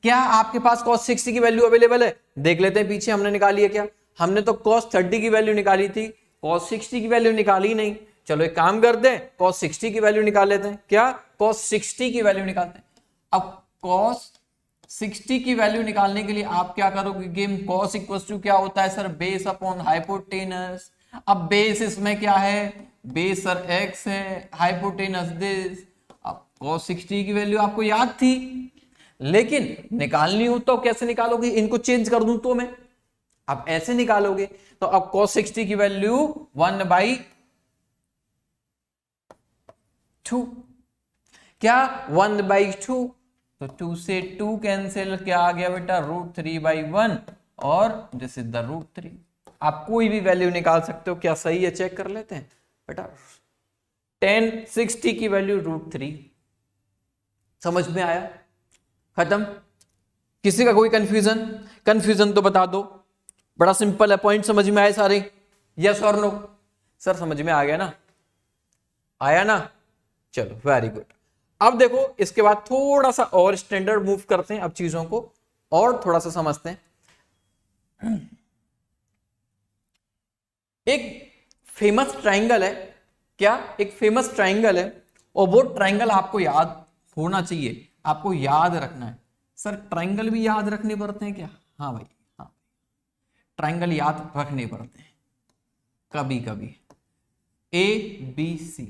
क्या आपके पास cos 60 की वैल्यू अवेलेबल है? देख लेते हैं पीछे हमने निकाली है क्या, हमने तो cos 30 की वैल्यू निकाली थी, cos 60 की वैल्यू निकाली नहीं। चलो एक काम करते हैं, cos 60 की वैल्यू निकाल लेते हैं, क्या cos 60 की वैल्यू निकालते हैं। अब cos 60 की वैल्यू निकालने के लिए आप क्या करोगे, गेम cos इक्वल्स टू क्या होता है सर, बेस अपॉन हाइपोटेनस। अब बेस इसमें क्या है, बेस सर x है, हाइपोटेनस दिस। अब cos 60 की वैल्यू आपको याद थी, लेकिन निकालनी हो तो कैसे निकालोगे, इनको चेंज कर दूं तो मैं, अब ऐसे निकालोगे। तो अब cos 60 की वैल्यू 1/2, क्या 1/2, तो 2 से 2 कैंसिल, क्या आ गया बेटा √3/1, और दिस इज द √3। आप कोई भी वैल्यू निकाल सकते हो, क्या सही है चेक कर लेते हैं बेटा। 1060 की वैल्यू √3, समझ में आया, खत्म। किसी का कोई कंफ्यूजन, कंफ्यूजन तो बता दो, बड़ा सिंपल है, पॉइंट समझ में आए सारे, यस और नो? सर समझ में आ गया ना, आया ना, चलो वेरी गुड। अब देखो इसके बाद थोड़ा सा और स्टैंडर्ड मूव करते हैं, अब चीजों को और थोड़ा सा समझते हैं। एक फेमस ट्राइंगल है, क्या एक फेमस ट्राइंगल है, और वो ट्राइंगल आपको याद होना चाहिए, आपको याद रखना है। सर ट्राइंगल भी याद रखने पड़ते हैं क्या? हाँ भाई हाँ, ट्राइंगल याद रखने पड़ते हैं कभी कभी। ABC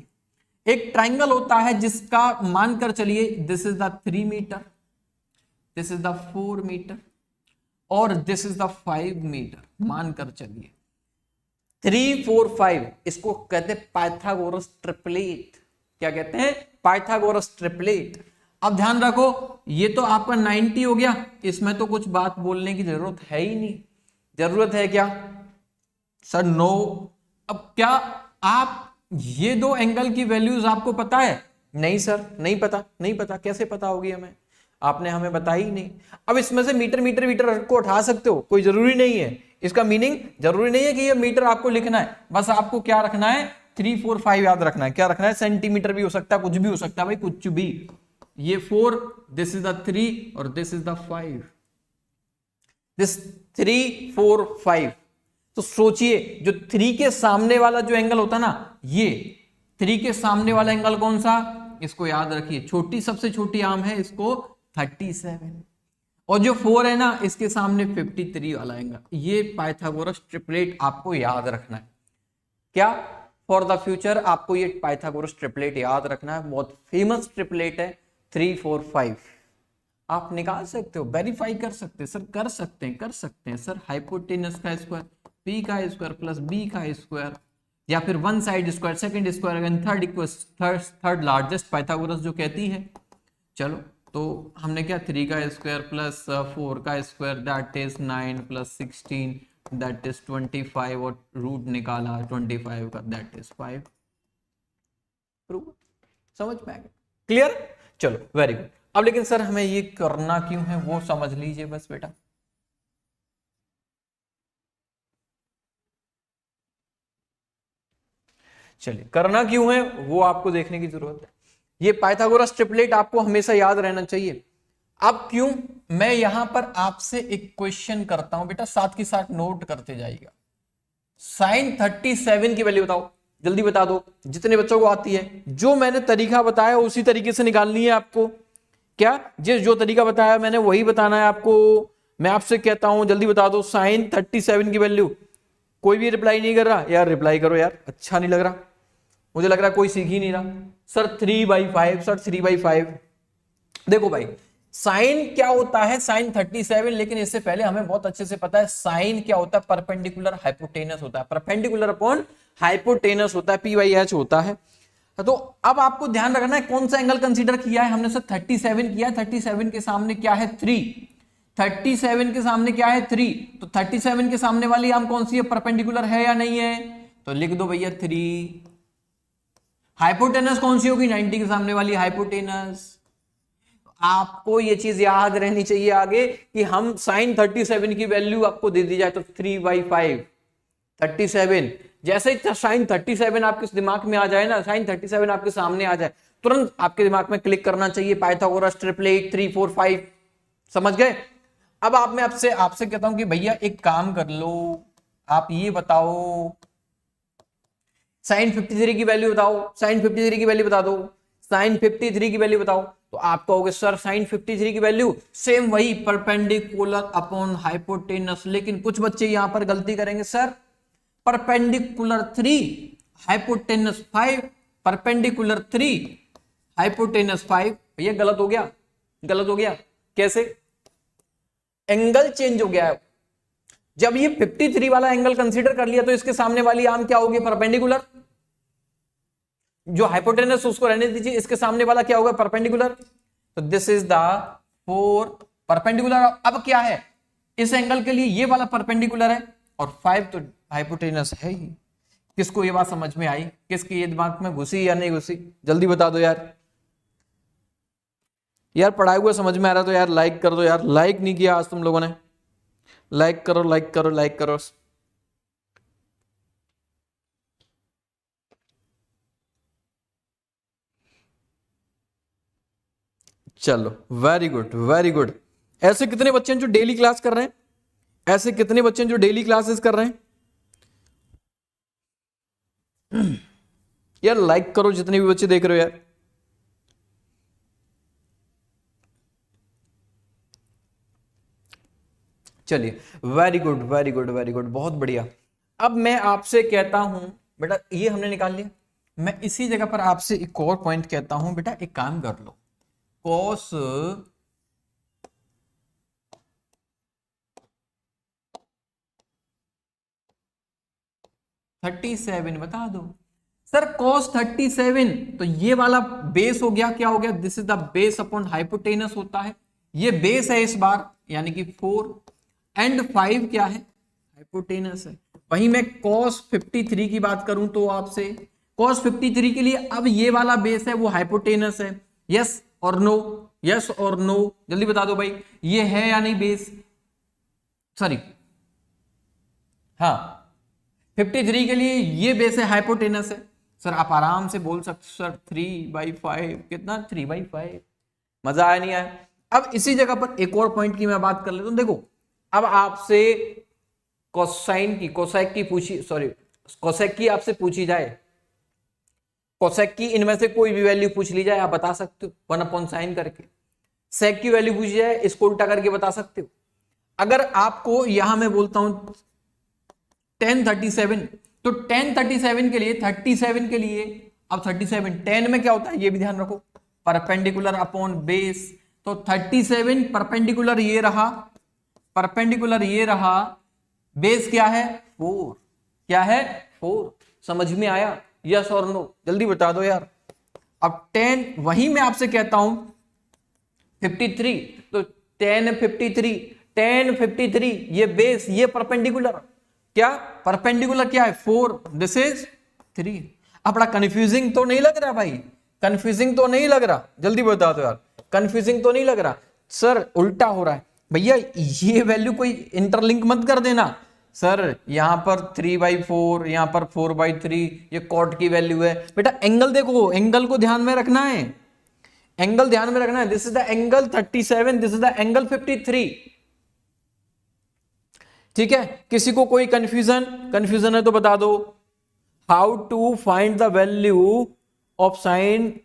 एक ट्राइंगल होता है जिसका मानकर चलिए this is the 3 metre, this is the 4 metre, और दिस इज द 5 मीटर, मानकर चलिए 3, 4, 5, इसको कहते हैं पाइथागोरस ट्रिपलेट। क्या कहते हैं? Pythagoras triplet. अब ध्यान रखो, ये तो आपका 90 हो गया, इसमें तो कुछ बात बोलने की जरूरत है ही नहीं। जरूरत है क्या सर? नो। अब क्या आप ये दो एंगल की वैल्यूज आपको पता है? नहीं सर नहीं पता, नहीं पता, कैसे पता होगी हमें, आपने हमें बताई ही नहीं। अब इसमें से मीटर मीटर मीटर को उठा सकते हो, कोई जरूरी नहीं है, इसका मीनिंग जरूरी नहीं है कि ये मीटर आपको लिखना है, बस आपको क्या रखना है 3, 4, 5 याद रखना है। क्या रखना है? सेंटीमीटर भी हो सकता है, कुछ भी हो सकता है भाई, कुछ भी। ये 4, दिस इज द 3 और दिस इज द 5, दिस 3, 4, 5। तो सोचिए जो 3 के सामने वाला जो एंगल होता ना, ये 3 के सामने वाला एंगल कौन सा, इसको याद रखिए, छोटी सबसे छोटी आर्म है, इसको 37, और जो 4 है ना इसके सामने 53 वाला एंगल। ये पाइथागोरस ट्रिपलेट आपको याद रखना है। क्या फॉर द फ्यूचर आपको ये पाइथागोरस ट्रिपलेट याद रखना है, बहुत फेमस ट्रिपलेट है 3, 4, 5। आप निकाल सकते हो, वेरीफाई कर सकते हैं सर, कर सकते हैं, कर सकते हैं सर। हाइपोटेनस का स्क्वायर p का स्क्वायर प्लस b का स्क्वायर, या फिर one side square, second square, again third largest Pythagoras जो कहती है। चलो तो हमने क्या 3 का स्क्वायर प्लस 4 का square that is 9 plus 16 that is 25, और रूट निकाला 25 का दैट इज 5। समझ में आ गया? क्लियर? चलो वेरी गुड। अब लेकिन सर हमें ये करना क्यों है वो समझ लीजिए बस बेटा। चलिए करना क्यों है वो आपको देखने की जरूरत है। ये पाइथागोरस ट्रिपलेट आपको हमेशा याद रहना चाहिए। अब क्यों, मैं यहां पर आपसे एक क्वेश्चन करता हूं बेटा, साथ के साथ नोट करते जाइएगा। साइन 37 की वैल्यू बताओ, जल्दी बता दो, जितने बच्चों को आती है। जो मैंने तरीका बताया उसी तरीके से निकालनी है आपको। क्या जो तरीका बताया मैंने वही बताना है आपको। मैं आपसे कहता हूं जल्दी बता दो साइन 37 की वैल्यू। कोई भी रिप्लाई नहीं कर रहा यार, रिप्लाई करो यार, अच्छा नहीं लग रहा, मुझे लग रहा कोई सीख ही नहीं रहा। Sir 3/5, sir 3/5। देखो भाई साइन क्या होता है, साइन 37, लेकिन इससे पहले हमें बहुत अच्छे से पता है साइन क्या होता है, परपेंडिकुलर हाइपोटेनस होता है, परपेंडिकुलर अपॉन हाइपोटेनस होता है, PYH होता है। तो अब आपको ध्यान रखना है कौन सा एंगल कंसीडर किया है हमने, सर 37 किया है, 37 के सामने क्या है 3, 37 के सामने क्या है 3, तो 37 के सामने वाली आर्म कौन सी है, परपेंडिकुलर है या नहीं है, तो लिख दो भैया 3। हाइपोटेनस कौन सी होगी, 90 के सामने वाली हाइपोटेनस। आपको ये चीज याद रहनी चाहिए आगे कि हम साइन 37 की वैल्यू आपको दे दी जाए तो 3/5 37, जैसे ही साइन 37 आपके दिमाग में आ जाए ना, साइन 37 आपके सामने आ जाए, तुरंत आपके दिमाग में क्लिक करना चाहिए पाइथागोरस ट्रिपलेट 3 4 5, समझ गए। अब मैं आपसे कहता हूं कि भैया एक काम कर लो, आप ये बताओ साइन 53 की वैल्यू बताओ, साइन 53 की वैल्यू बता दो, साइन 53 की वैल्यू बताओ, तो आप कहोगे सर साइन 53 की वैल्यू सेम वही परपेंडिकुलर अपॉन हाइपोटेनस, लेकिन कुछ बच्चे यहां पर गलती करेंगे, sir perpendicular 3 hypotenuse 5, perpendicular 3 hypotenuse 5, ये गलत हो गया, गलत हो गया। कैसे, एंगल चेंज हो गया है। जब ये 53 वाला एंगल कंसीडर कर लिया तो इसके सामने वाली आर्म क्या होगी, परपेंडिकुलर, जो हाइपोटेनस उसको रहने दीजिए, इसके सामने वाला क्या होगा, परपेंडिकुलर, तो दिस इज द 4 परपेंडिकुलर। अब क्या है, इस एंगल के लिए ये वाला परपेंडिकुलर है और 5 तो हाइपोटेनस है ही। किसको ये बात समझ में आई, किसके ये दिमाग में घुसी या नहीं घुसी, जल्दी बता दो यार। यार पढ़ाई हुआ समझ में आ रहा तो यार लाइक कर दो यार, लाइक नहीं किया आज तुम लोगों ने, लाइक करो लाइक करो लाइक करो। चलो वेरी गुड वेरी गुड। ऐसे कितने बच्चे हैं जो डेली क्लास कर रहे हैं, ऐसे कितने बच्चे हैं जो डेली क्लासेस कर रहे हैं, यार लाइक करो जितने भी बच्चे देख रहे हो यार। चलिए very good very good very good, बहुत बढ़िया। अब मैं आपसे कहता हूं बेटा, ये हमने निकाल लिया, मैं इसी जगह पर आपसे एक और पॉइंट कहता हूं, बेटा एक काम कर लो, कॉस 37 बता दो। सर cos 37, तो ये वाला बेस हो गया, क्या हो गया, this is the base upon hypotenuse होता है, ये बेस है इस बार यानी कि 4 एंड 5 क्या है, हाइपोटेनस है। वहीं मैं cos 53 की बात करूं तो आपसे cos 53 के लिए अब ये वाला बेस है वो हाइपोटेनस है, यस और नो, यस और नो, जल्दी बता दो भाई, ये है या नहीं बेस, सॉरी हाँ 53 के लिए ये बेस है, हाइपोटेनस है। सर आप आराम से बोल सकते सर 3/5 कितना, 3/5, मजा आया नहीं आया। अब इसी जगह पर एक और पॉइंट की मैं बात कर लेता हूं, देखो अब आपसे कोसाइन की, कोसेक की पूछी, सॉरी कोसेक की आपसे पूछी जाए, कोसेक की इनमें से कोई भी वैल्यू पूछ ली जाए, आप बता सकते हो 1/sin करके, सेक की वैल्यू पूछी जाए इसको उल्टा करके बता सकते हो। अगर आपको यहां मैं बोलता हूं 1037, तो 1037 के लिए 37 के लिए, अब 37 10 में क्या होता है ये भी ध्यान रखो, परपेंडिकुलर अपॉन बेस, तो 37 परपेंडिकुलर ये रहा, परपेंडिकुलर ये रहा, बेस क्या है 4, क्या है 4, समझ में आया, यस और नो, जल्दी बता दो यार। अब 10 वही मैं आपसे कहता हूं 53, तो 1053 ये बेस, ये परपेंडिकुलर, क्या परपेंडिकुलर क्या है 4, दिस इज 3। अब बड़ा कंफ्यूजिंग तो नहीं लग रहा भाई, कंफ्यूजिंग तो नहीं लग रहा, जल्दी बता दो यार, कंफ्यूजिंग तो नहीं लग रहा, सर उल्टा हो रहा है भैया, ये वैल्यू कोई इंटरलिंक मत कर देना, सर यहां पर 3/4 यहां पर 4/3, ये कॉट की वैल्यू है, बेटा एंगल देखो, एंगल को ध्यान में रखना है, एंगल ध्यान में रखना है, this is the angle 37, this is the angle 53, ठीक है। किसी को कोई कंफ्यूजन है तो बता दो, how to find the value of sine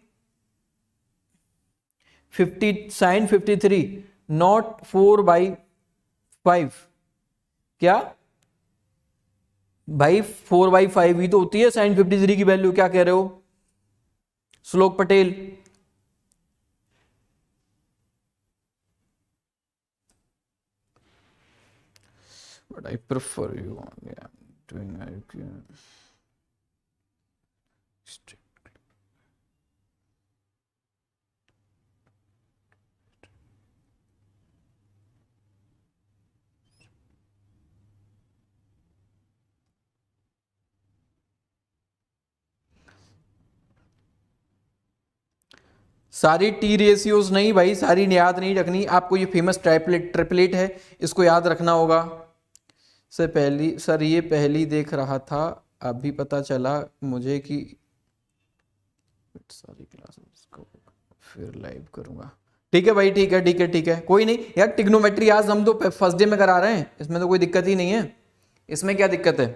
53 not 4/5, क्या भाई 4/5 ही तो होती है साइन 53 की वैल्यू, क्या कह रहे हो श्लोक Patel, but I prefer you only. I'm doing IQ. सारी टी रेशियोज नहीं भाई, सारी याद नहीं रखनी आपको। ये फेमस ट्रिपलेट है, इसको याद रखना होगा। सर ये पहली देख रहा था, अभी पता चला मुझे कि सारी क्लासेस को फिर लाइव करूंगा। ठीक है भाई, ठीक है ठीक है ठीक है, कोई नहीं यार। ट्रिग्नोमेट्री आज हम तो फर्स्ट डे में करा रहे हैं, इसमें तो कोई दिक्कत ही नहीं है। इसमें क्या दिक्कत है?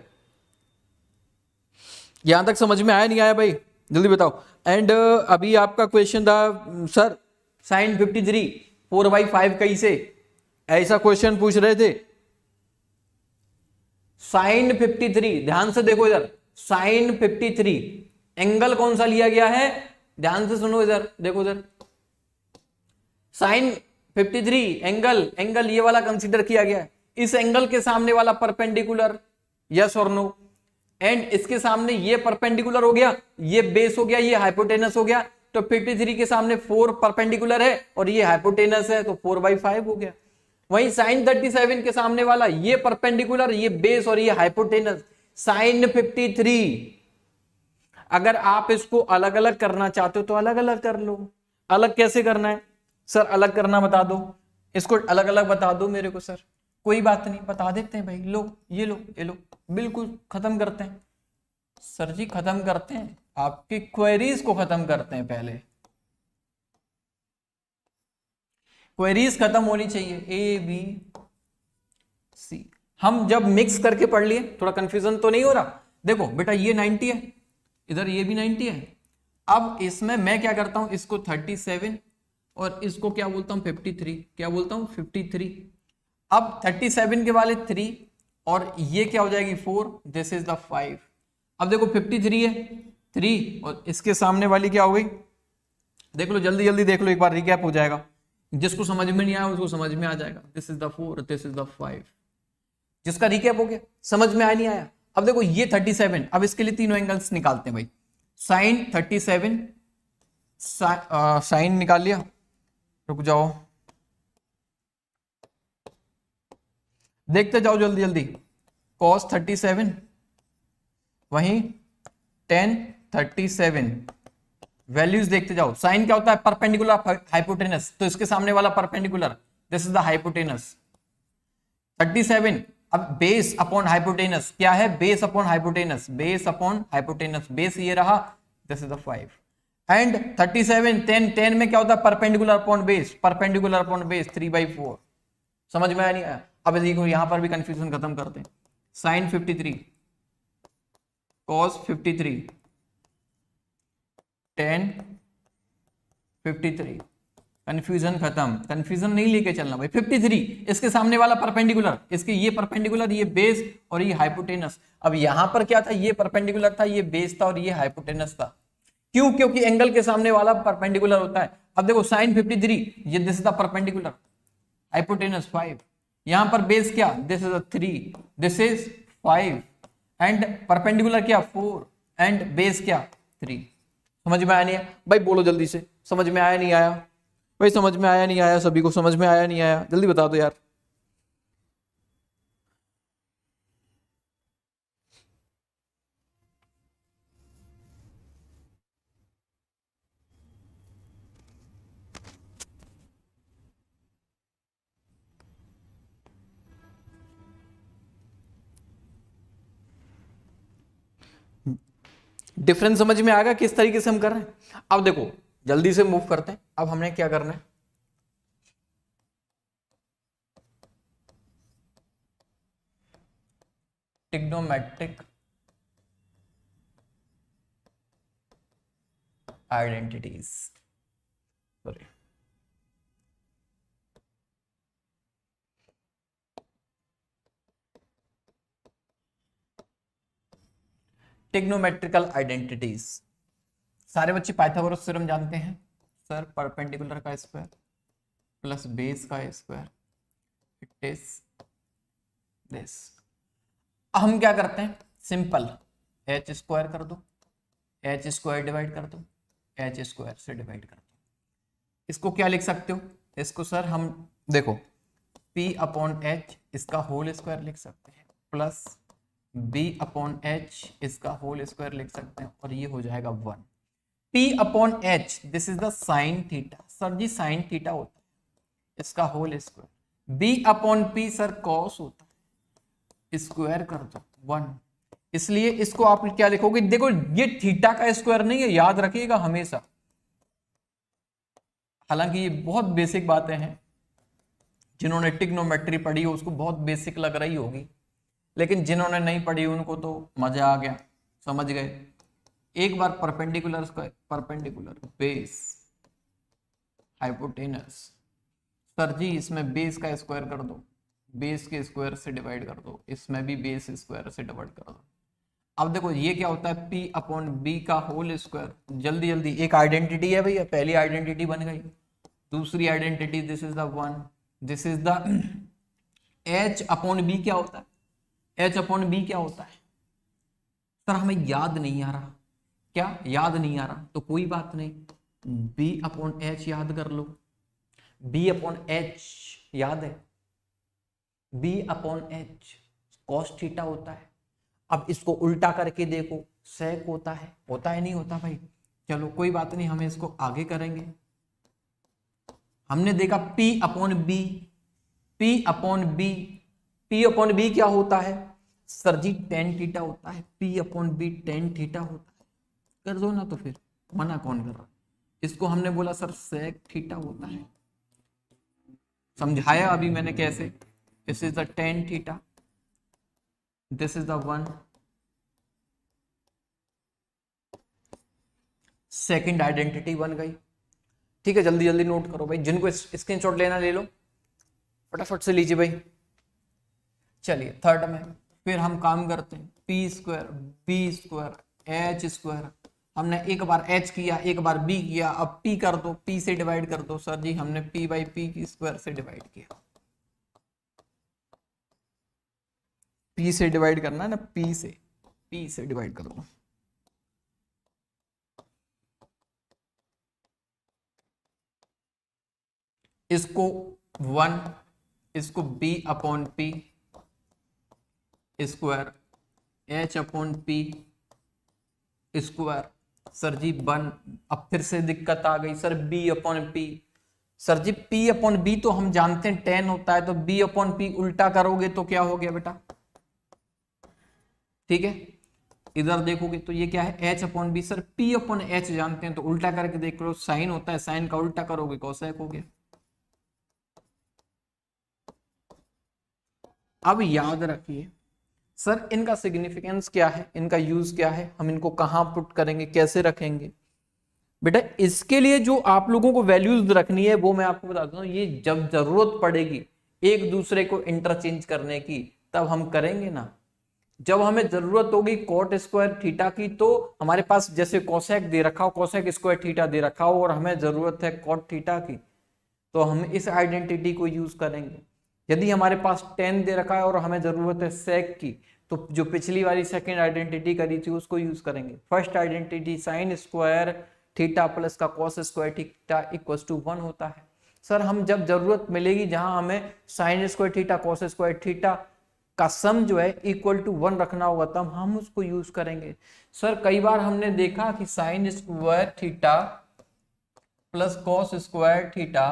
यहां तक समझ में आया नहीं आया भाई, जल्दी बताओ। एंड अभी आपका क्वेश्चन था सर साइन 53 4/5 कैसे, ऐसा क्वेश्चन पूछ रहे थे। साइन 53, ध्यान से देखो इधर, साइन 53 एंगल कौन सा लिया गया है, ध्यान से सुनो इधर, देखो इधर। साइन 53 एंगल ये वाला कंसीडर किया गया है। इस एंगल के सामने वाला परपेंडिकुलर, यस और नो। एंड इसके सामने ये परपेंडिकुलर हो गया, ये बेस हो गया, ये हाइपोटेनस हो गया। तो 53 के सामने 4 परपेंडिकुलर है और ये हाइपोटेनस है, तो 4/5 हो गया। वहीं साइन 37 के सामने वाला ये परपेंडिकुलर, ये बेस और ये हाइपोटेनस। साइन 53, अगर आप इसको अलग अलग करना चाहते हो तो अलग अलग कर लो। अलग कैसे करना है सर, अलग करना बता दो, इसको अलग अलग बता दो मेरे को सर। कोई बात नहीं, बता देते हैं भाई। लो ये लो, ये लो, बिल्कुल खत्म करते हैं सर जी, खत्म करते हैं, आपकी क्वेरीज को खत्म करते हैं। पहले क्वेरीज खत्म होनी चाहिए, ए बी सी। हम जब मिक्स करके पढ़ लिए, थोड़ा कंफ्यूजन तो नहीं हो रहा? देखो बेटा ये 90 है, इधर ये भी 90 है। अब इसमें मैं क्या करता हूं, इसको 37 और इसको क्या बोलता हूं 53, क्या बोलता हूं 53। अब 37 के वाले 3 और ये क्या हो जाएगी 4, दिस इज द 5। अब देखो 53 है 3 और इसके सामने वाली क्या हो गई, देख लो जल्दी जल्दी देख लो, एक बार रिकैप हो जाएगा। जिसको समझ में नहीं आया उसको समझ में आ जाएगा। This is the 4, this is the 5, जिसका रिकैप हो गया, समझ में आया नहीं आया। अब देखो ये 37, अब इसके लिए तीनों एंगल्स निकालते हैं भाई। साइन 37, साइन निकाल लिया, रुक जाओ देखते जाओ जल्दी जल्दी। cos 37 वहीं tan 37, वैल्यूज देखते जाओ। साइन क्या होता है, परपेंडिकुलर हाइपोटेनस, तो इसके सामने वाला perpendicular, this is the hypotenuse. 37 अब बेस अपॉन हाइपोटेनस, क्या है base upon hypotenuse, base upon hypotenuse, base ये रहा, दिस इज द 5। एंड 37 10 में क्या होता है, perpendicular upon base, perpendicular upon base 3/4। समझ में आया नहीं आया? अब देखो यहां पर भी कंफ्यूजन खत्म करते हैं। साइन 53 cos 53 tan 53, कंफ्यूजन खत्म। कंफ्यूजन नहीं लेके चलना भाई। 53 इसके सामने वाला परपेंडिकुलर, इसके ये परपेंडिकुलर, ये बेस और ये हाइपोटेनस। अब यहां पर क्या था, ये परपेंडिकुलर था, ये बेस था और ये हाइपोटेनस था। क्यों? क्योंकि एंगल के सामने वाला परपेंडिकुलर होता है। अब देखो साइन 53, ये this is the perpendicular, hypotenuse 5, यहां पर बेस क्या, this is 3, this is 5 and perpendicular क्या 4 एंड बेस क्या 3। समझ में आया नहीं है भाई? बोलो जल्दी से, समझ में आया नहीं आया भाई? समझ में आया नहीं आया? सभी को समझ में आया नहीं आया? जल्दी बता दो यार। डिफरेंस समझ में आ गया किस तरीके से हम कर रहे हैं? अब देखो जल्दी से मूव करते हैं। अब हमने क्या करना है, trigonometric identities, sorry trigonometrical identities. सारे बच्चे पाइथागोरस थ्योरम जानते हैं सर, परपेंडिकुलर का स्क्वायर प्लस बेस का स्क्वायर इट इज दिस। हम क्या करते हैं, सिंपल एच स्क्वायर कर दो, एच स्क्वायर डिवाइड कर दो, एच स्क्वायर से डिवाइड कर दो। इसको क्या लिख सकते हो, इसको सर हम देखो P अपॉन एच इसका होल स्क्वायर लिख सकते हैं, प्लस B अपॉन एच इसका होल स्क्वायर लिख सकते हैं, और ये हो जाएगा 1। P upon H this is the sine theta, sir ji sine theta होता है, इसका whole square. B upon P sir cos होता है, स्क्वायर कर दो 1। इसलिए इसको आप क्या लिखोगे, देखो ये थीटा का स्क्वायर नहीं है, याद रखिएगा हमेशा। हालांकि ये बहुत बेसिक बातें हैं, जिन्होंने ट्रिग्नोमेट्री पढ़ी हो उसको बहुत बेसिक लग रही होगी, लेकिन जिन्होंने नहीं पढ़ी उनको तो मजा आ गया, समझ गए। एक बार perpendicular square, perpendicular base hypotenuse, sir ji इसमें बेस का स्क्वायर कर दो, बेस के स्क्वायर से डिवाइड कर दो, इसमें भी बेस स्क्वायर से डिवाइड कर दो। अब देखो ये क्या होता है, P अपॉन बी का होल स्क्वायर। जल्दी जल्दी, एक आइडेंटिटी है भैया, पहली आइडेंटिटी बन गई। दूसरी identity this is the 1, this is the H upon B क्या होता है, H अपॉन बी क्या होता है, सर हमें याद नहीं आ रहा, क्या याद नहीं आ रहा, तो कोई बात नहीं, B अपॉन एच याद कर लो, B अपॉन एच याद है, B upon H cos theta होता है। अब इसको उल्टा करके देखो, सेक होता है नहीं होता भाई, चलो कोई बात नहीं, हमें इसको आगे करेंगे। हमने देखा P upon B, P upon B, P upon B क्या होता है, सर जी टेन थीटा होता है, P upon B tan theta होता है, कर दो ना, तो फिर मना कौन कर रहा। इसको हमने बोला सर सेक थीटा होता है, समझाया अभी मैंने कैसे, this is the tan theta, this is the 1। Second identity बन गई, ठीक है। जल्दी जल्दी नोट करो भाई, जिनको स्क्रीनशॉट लेना ले लो, फटाफट से लीजिए भाई। चलिए थर्ड में फिर हम काम करते हैं, P square B square H square. हमने एक बार h किया, एक बार b किया, अब p कर दो, p से डिवाइड कर दो। सर जी हमने p बाई पी की स्क्वायर से डिवाइड किया, p से डिवाइड करना है ना, p से डिवाइड कर दो। इसको 1, इसको b upon P square h upon P square. Sir ji 1, अब फिर से दिक्कत आ गई सर, b upon P. Sir ji p upon B तो हम जानते हैं 10 होता है, तो b अपॉन पी उल्टा करोगे तो क्या हो गया बेटा, ठीक है। इधर देखोगे तो ये क्या है, h upon B. Sir p upon H जानते हैं, तो उल्टा करके देख लो, साइन होता है, साइन का उल्टा करोगे कोसेक हो गया। अब याद रखिए सर इनका सिग्निफिकेंस क्या है, इनका यूज क्या है, हम इनको कहां पुट करेंगे, कैसे रखेंगे। बेटा इसके लिए जो आप लोगों को वैल्यूज रखनी है वो मैं आपको बताता हूँ, ये जब जरूरत पड़ेगी एक दूसरे को इंटरचेंज करने की तब हम करेंगे ना। जब हमें जरूरत होगी कॉट स्क्वायर थीटा की, तो हमारे पास जैसे कोसेक दे रखा हो, कोसेक स्क्वायर थीटा दे रखा हो, और हमें जरूरत है कॉट थीटा की, तो हम इस आइडेंटिटी को यूज करेंगे। यदि हमारे पास 10 दे रखा है और हमें जरूरत है सेक की, तो जो पिछली वाली सेकंड आइडेंटिटी करी थी उसको यूज करेंगे। First identity sine square theta plus का cos square theta equal to 1 होता है। सर हम जब जरूरत मिलेगी जहां हमें sign square theta cos square theta का सम जो है इक्वल टू 1 रखना होगा, तब हम उसको यूज करेंगे। सर कई बार हमने देखा कि sine square theta plus cos square theta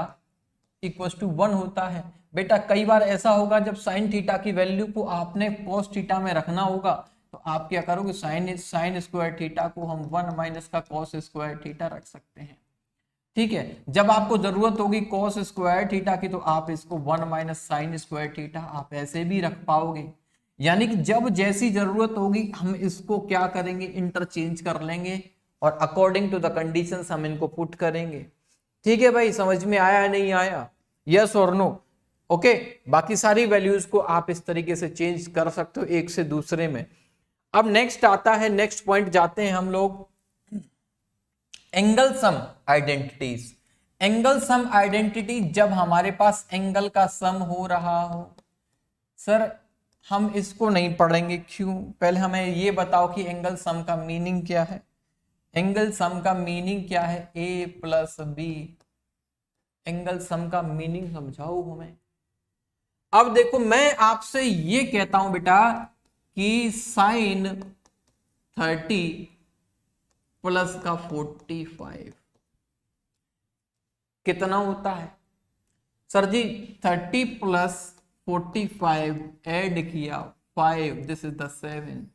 equal to 1 होता है। बेटा कई बार ऐसा होगा जब साइन थीटा की वैल्यू को आपने कॉस थीटा में रखना होगा, तो आप क्या करोगे, साइन स्क्वायर थीटा को हम 1 माइनस का कॉस स्क्वायर थीटा रख सकते हैं, ठीक है। जब आपको जरूरत होगी कॉस स्क्वायर थीटा की, तो आप इसको 1 माइनस साइन स्क्वायर थीटा आप ऐसे भी रख पाओगे। यानी कि जब जैसी जरूरत होगी हम इसको क्या करेंगे, इंटरचेंज कर लेंगे, और अकॉर्डिंग टू द कंडीशंस हम इनको पुट करेंगे। ठीक है भाई, समझ में आया नहीं आया, यस और नो, ओके। बाकी सारी वैल्यूज को आप इस तरीके से चेंज कर सकते हो एक से दूसरे में। अब नेक्स्ट आता है, नेक्स्ट पॉइंट जाते हैं हम लोग, angle sum identities. Angle sum identity जब हमारे पास एंगल का सम हो रहा हो। सर हम इसको नहीं पढ़ेंगे, क्यों? पहले हमें ये बताओ कि एंगल सम का मीनिंग क्या है। एंगल सम का मीनिंग क्या है? ए प्लस बी। एंगल सम का मीनिंग समझाओ हमें। अब देखो, मैं आपसे ये कहता हूं बेटा कि साइन 30 प्लस का 45 कितना होता है? सर जी 30 प्लस 45 ऐड किया 5, दिस इज द 7।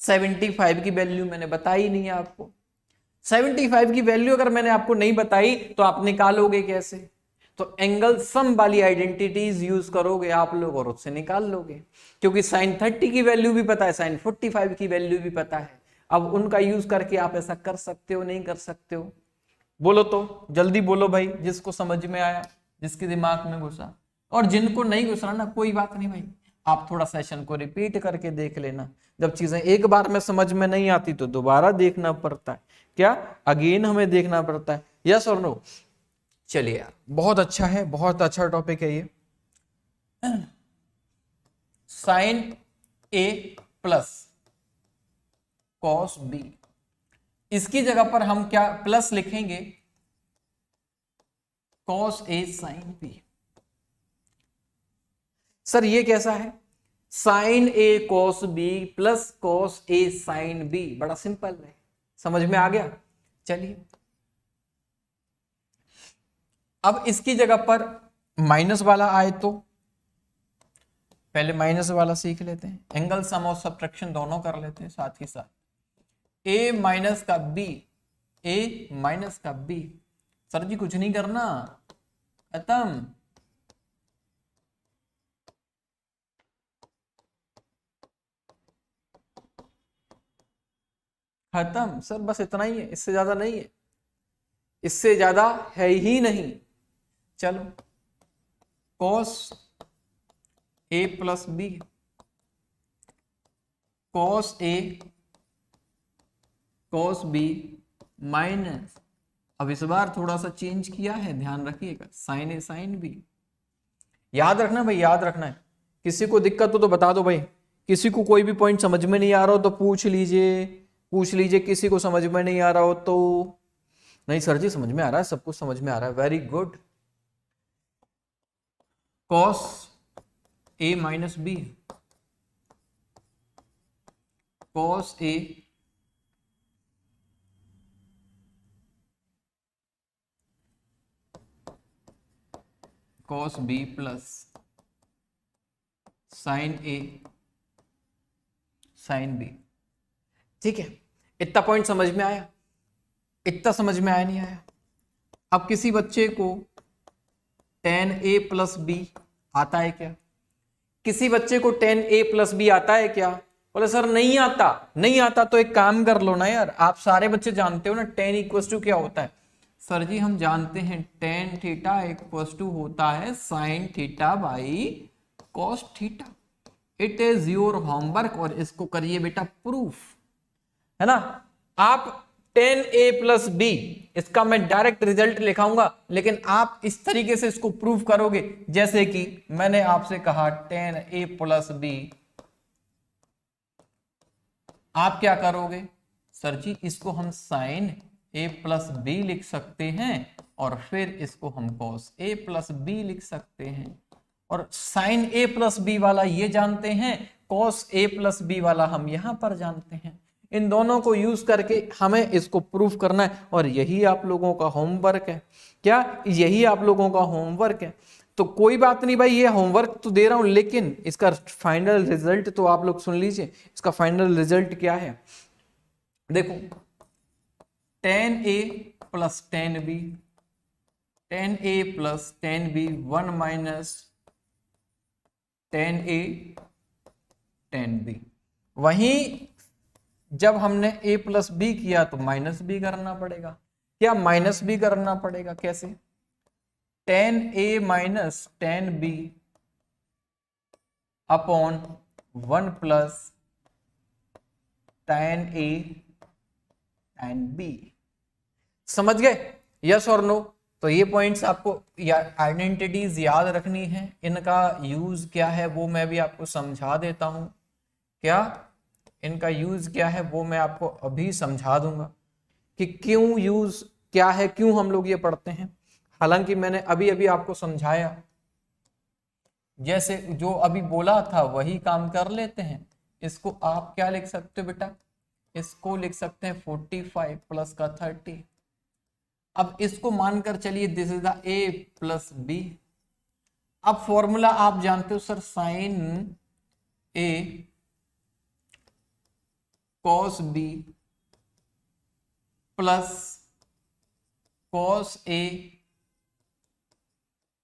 75 की वैल्यू मैंने बताई नहीं है आपको। 75 की वैल्यू अगर मैंने आपको नहीं बताई तो आप निकालोगे कैसे? तो एंगल सम वाली आइडेंटिटीज यूज करोगे आप लोग और उससे निकाल लोगे, क्योंकि साइन 30 की वैल्यू भी पता है, साइन 45 की वैल्यू भी पता है। अब उनका यूज करके आप ऐसा कर सकते हो, नहीं कर सकते हो? बोलो तो, जल्दी बोलो भाई, जिसको समझ में आया, जिसके दिमाग में घुसा। और जिनको नहीं घुसा ना, कोई बात नहीं भाई, आप थोड़ा सेशन को रिपीट करके देख लेना। जब चीजें एक बार में समझ में नहीं आती तो दोबारा देखना पड़ता है, क्या अगेन हमें देखना पड़ता है। यस और नो? चलिए यार, बहुत अच्छा है, बहुत अच्छा टॉपिक है ये। साइन ए प्लस कॉस बी, इसकी जगह पर हम क्या प्लस लिखेंगे? Cos A sine B. Sir ये कैसा है? Sign A cos B plus cos A sine B, बड़ा सिंपल है, समझ में आ गया? चलिए अब इसकी जगह पर माइनस वाला आए तो पहले माइनस वाला सीख लेते हैं। एंगल सम और सब्ट्रैक्शन दोनों कर लेते हैं साथ ही साथ। ए माइनस का बी, ए माइनस का बी। सर जी कुछ नहीं करना, खत्म। खत्म सर, बस इतना ही है, इससे ज्यादा नहीं है, इससे ज्यादा है ही नहीं। चलो cos A plus B, cos A cos B minus, अब इस बार थोड़ा सा चेंज किया है, ध्यान रखिएगा, साइन ए साइन बी। याद रखना भाई, याद रखना है। किसी को दिक्कत हो तो बता दो भाई, किसी को कोई भी पॉइंट समझ में नहीं आ रहा हो तो पूछ लीजिए, पूछ लीजिए। किसी को समझ में नहीं आ रहा हो तो नहीं सर जी समझ में आ रहा है, सब कुछ समझ में आ रहा है, very good. Cos A minus B, cos A cos B plus sign A sine B. ठीक है, इतना पॉइंट समझ में आया? इतना समझ में आया नहीं आया? अब किसी बच्चे को tan a प्लस बी आता है क्या? किसी बच्चे को tan a प्लस बी आता है क्या? बोले सर नहीं आता। नहीं आता तो एक काम कर लो ना यार, आप सारे बच्चे जानते हो ना tan इक्वल टू क्या होता है? सर जी हम जानते हैं tan थीटा इक्वल टू होता है sin theta by cos theta. It is your homework और इसको करिए बेटा प्रूफ, है ना? आप tan a प्लस बी, इसका मैं डायरेक्ट रिजल्ट लिखाऊंगा, लेकिन आप इस तरीके से इसको प्रूव करोगे जैसे कि मैंने आपसे कहा tan a प्लस बी। आप क्या करोगे? सर जी इसको हम sin a प्लस बी लिख सकते हैं और फिर इसको हम cos a प्लस बी लिख सकते हैं, और sin a प्लस बी वाला ये जानते हैं, cos a प्लस बी वाला हम यहां पर जानते हैं। इन दोनों को यूज करके हमें इसको प्रूफ करना है और यही आप लोगों का होमवर्क है। क्या यही आप लोगों का होमवर्क है? तो कोई बात नहीं भाई, ये होमवर्क तो दे रहा हूं, लेकिन इसका फाइनल रिजल्ट तो आप लोग सुन लीजिए। इसका फाइनल रिजल्ट क्या है? देखो tan a plus tan b, tan a plus tan b 1 minus tan a tan b। वहीं जब हमने a प्लस बी किया तो माइनस बी करना पड़ेगा। क्या माइनस बी करना पड़ेगा? कैसे? tan a minus tan b upon 1 plus tan a tan b। समझ गए? यस और नो? तो ये पॉइंट्स आपको या आइडेंटिटीज याद रखनी है, इनका यूज क्या है वो मैं भी आपको समझा देता हूँ। क्या इनका यूज क्या है वो मैं आपको अभी समझा दूंगा कि क्यों यूज क्या है, क्यों हम लोग ये पढ़ते हैं। हालांकि मैंने अभी अभी आपको समझाया, जैसे जो अभी बोला था वही काम कर लेते हैं। इसको आप क्या लिख सकते हो बेटा, इसको लिख सकते हैं 45 प्लस का 30। अब इसको मानकर चलिए this is the a plus B. अब फॉर्मूला आप जानते हो sir, sine a cos B plus cos a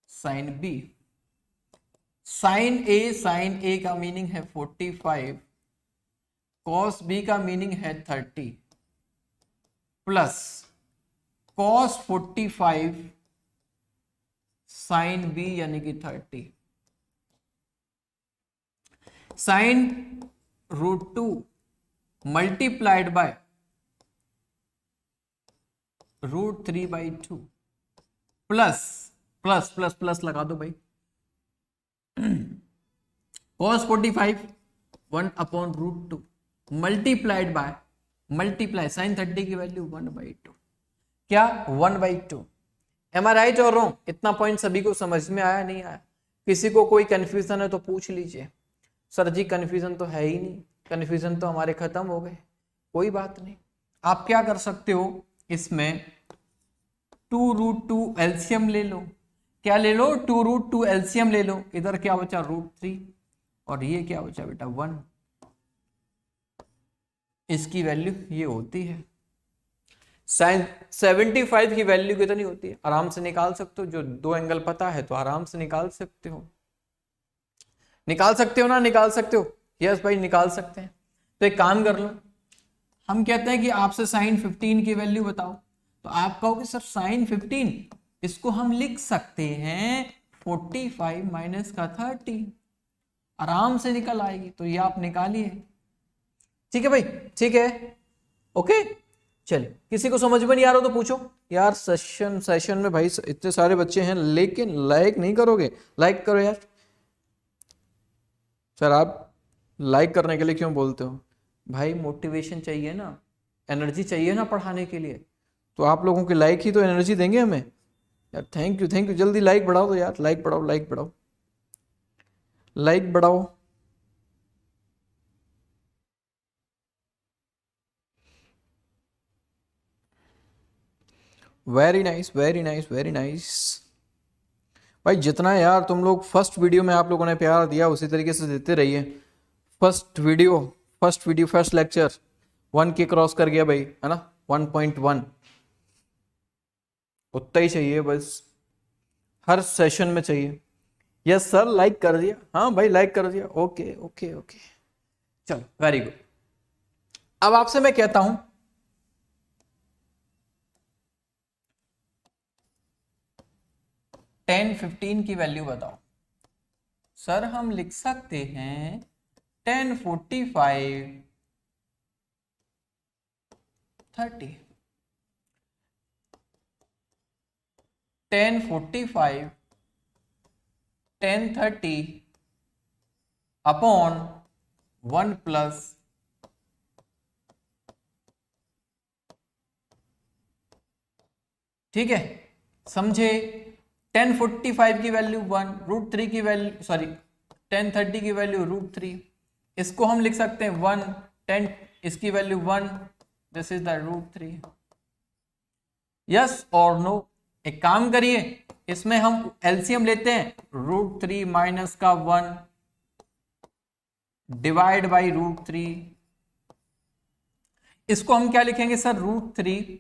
sine B. Sine A का मीनिंग है 45, कॉस बी का मीनिंग है 30 प्लस कॉस 45 साइन बी यानी कि 30। Sine √2 multiplied by √3/2 plus plus plus plus लगा दो भाई, cos 45 1/√2 multiplied by multiply sine 30 की वैल्यू 1/2। क्या 1/2? एम आई राइट और रॉन्ग? इतना पॉइंट सभी को समझ में आया नहीं आया? किसी को कोई कंफ्यूजन है तो पूछ लीजिए। सर जी कंफ्यूजन तो है ही नहीं, कंफ्यूजन तो हमारे खत्म हो गए। कोई बात नहीं, आप क्या कर सकते हो, इसमें 2√2 एलसीएम ले लो। क्या ले लो? 2√2 एलसीएम ले लो। इधर क्या बचा? √3 और ये क्या बचा बेटा 1। इसकी वैल्यू ये होती है। साइन 75 की वैल्यू कितनी होती है? आराम से निकाल सकते हो। जो दो एंगल पता है तो आराम से निकाल सकते हो। निकाल सकते हो ना? निकाल सकते हो? यस भाई निकाल सकते हैं। तो एक काम कर लो, हम कहते हैं कि आपसे साइन 15 की वैल्यू बताओ, तो आप कहोगे सर साइन 15, इसको हम लिख सकते हैं 45 माइनस का 30। आराम से निकल आएगी, तो ये आप निकालिए। ठीक है भाई, ठीक है, ओके। चलिए, किसी को समझ में नहीं आ रहा तो पूछो। यार सेशन में भाई इतने सारे बच्चे हैं लेकिन लाइक नहीं करोगे। लाइक करो यार। सर आप लाइक करने के लिए क्यों बोलते हो भाई? मोटिवेशन चाहिए ना, एनर्जी चाहिए ना पढ़ाने के लिए। तो आप लोगों के लाइक ही तो एनर्जी देंगे हमें यार। Thank you thank you. जल्दी लाइक बढ़ाओ तो यार, लाइक बढ़ाओ लाइक बढ़ाओ लाइक बढ़ाओ। Very nice very nice very nice भाई। जितना यार तुम लोग फर्स्ट वीडियो में आप लोगों ने प्यार दिया उसी तरीके से देते रहिए। फर्स्ट वीडियो फर्स्ट लेक्चर 1 के क्रॉस कर गया भाई, है ना? 1.1 उतना ही चाहिए बस, हर सेशन में चाहिए। यस सर लाइक कर दिया। हाँ भाई लाइक कर दिया। ओके ओके ओके, चलो वेरी गुड। अब आपसे मैं कहता हूं 10 15 की वैल्यू बताओ। सर हम लिख सकते हैं 10 45 30। 10 45 10 30 अपॉन 1 प्लस ठीक है, समझे? 10 45 की वैल्यू 1, √3 की वैल्यू सॉरी 10 30 की वैल्यू √3। इसको हम लिख सकते हैं 1 10, इसकी value 1, this is the √3। Yes और नो? एक काम करिए, इसमें हम एलसीएम लेते हैं, √3 माइनस का 1 डिवाइड बाई √3। इसको हम क्या लिखेंगे सर? √3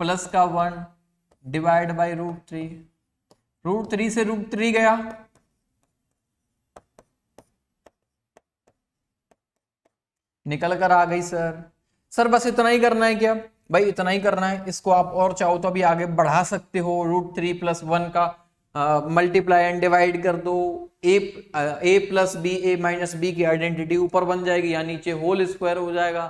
प्लस का 1 डिवाइड बाई √3। √3 से √3 गया, निकल कर आ गई सर। सर बस इतना ही करना है क्या? भाई इतना ही करना है। इसको आप और चाहो तो अभी आगे बढ़ा सकते हो। √3 प्लस 1 का मल्टीप्लाई एंड डिवाइड कर दो। a plus B A minus B की आइडेंटिटी ऊपर बन जाएगी, या नीचे होल स्क्वायर हो जाएगा,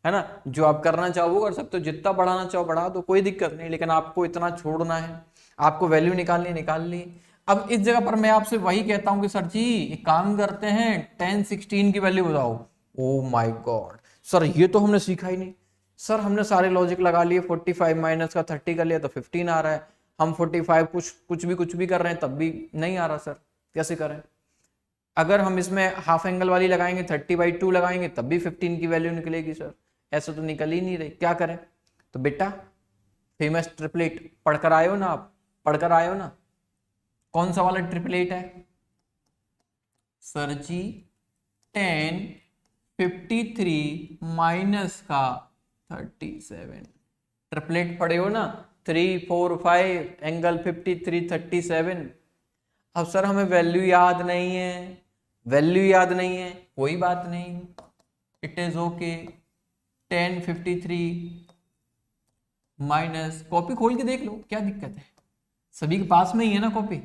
है ना? जो आप करना चाहो वो कर सकते हो। जितना बढ़ाना चाहो बढ़ा दो, कोई दिक्कत नहीं, लेकिन आपको इतना छोड़ना है। आपको वैल्यू निकालनी निकाल ली। अब इस जगह पर मैं आपसे वही कहता हूं कि सर जी एक काम करते हैं 10 16 की वैल्यू बताओ। ओ माय गॉड सर ये तो हमने सीखा ही नहीं। सर हमने सारे लॉजिक लगा लिए, 45 माइनस का 30 कर लिया तो 15 आ रहा है। हम 45 कुछ भी कर रहे हैं तब भी नहीं आ रहा सर, कैसे करें? अगर हम इसमें हाफ एंगल वाली लगाएंगे 30/2 लगाएंगे तब भी 15 की वैल्यू निकलेगी सर, ऐसा तो निकल ही नहीं रही, क्या करें? तो बेटा फेमस ट्रिपलेट पढ़कर आए हो ना आप, पढ़कर आए हो ना? कौन सा वाला ट्रिपलेट है सर जी? 10 53 माइनस का 37, ट्रिपलेट पढ़े हो ना? 3 4 5 एंगल 53 37। अब सर हमें वैल्यू याद नहीं है, वैल्यू याद नहीं है, कोई बात नहीं, it is okay. 10 53 minus, copy खोल के देख लो क्या दिक्कत है, सभी के पास में ही है ना कॉपी,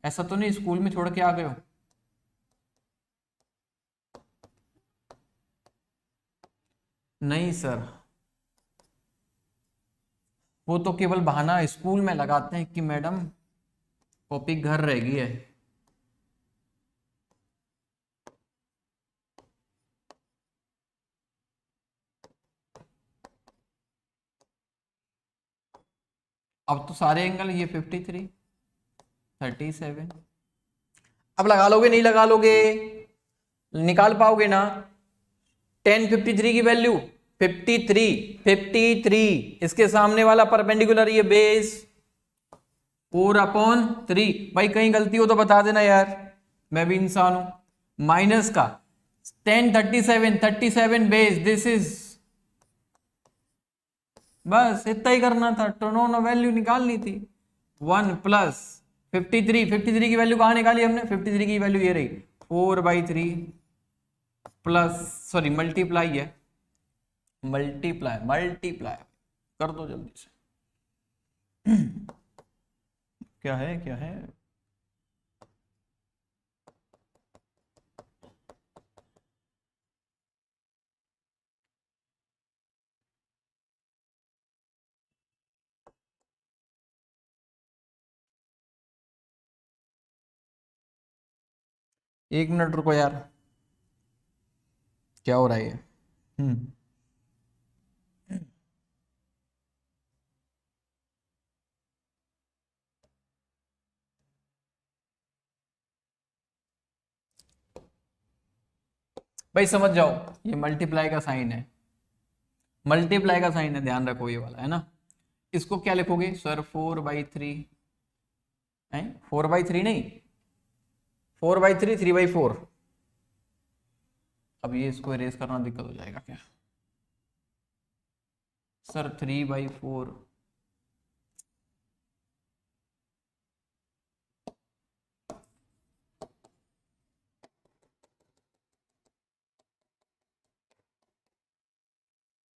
ऐसा तो नहीं स्कूल में छोड़ के आ गए हो। नहीं सर वो तो केवल बहाना स्कूल में लगाते हैं कि मैडम कॉपी घर रह गई है। अब तो सारे एंगल ये 53 37, अब लगा लोगे नहीं लगा लोगे? निकाल पाओगे ना? 10 53 की वैल्यू 53 इसके सामने वाला परपेंडिकुलर ये बेस 4/3। भाई कहीं गलती हो तो बता देना यार, मैं भी इंसान हूं। माइनस का 10 37 बेस, दिस इज, बस इतना ही करना था, टर्न वैल्यू निकालनी थी। 1 प्लस 53 की वैल्यू कहां निकाली हमने? 53 की वैल्यू ये रही 4/3 प्लस, सॉरी मल्टीप्लाई है, मल्टीप्लाई कर दो जल्दी से। क्या है क्या है? एक मिनट रुको यार, क्या हो रहा है ये? भाई समझ जाओ ये मल्टीप्लाई का साइन है, मल्टीप्लाई का साइन है, ध्यान रखो ये वाला है ना। इसको क्या लिखोगे सर? 4/3 है, 4/3 नहीं, 4/3 3/4। अब ये इसको इरेज करना दिक्कत हो जाएगा क्या सर? 3/4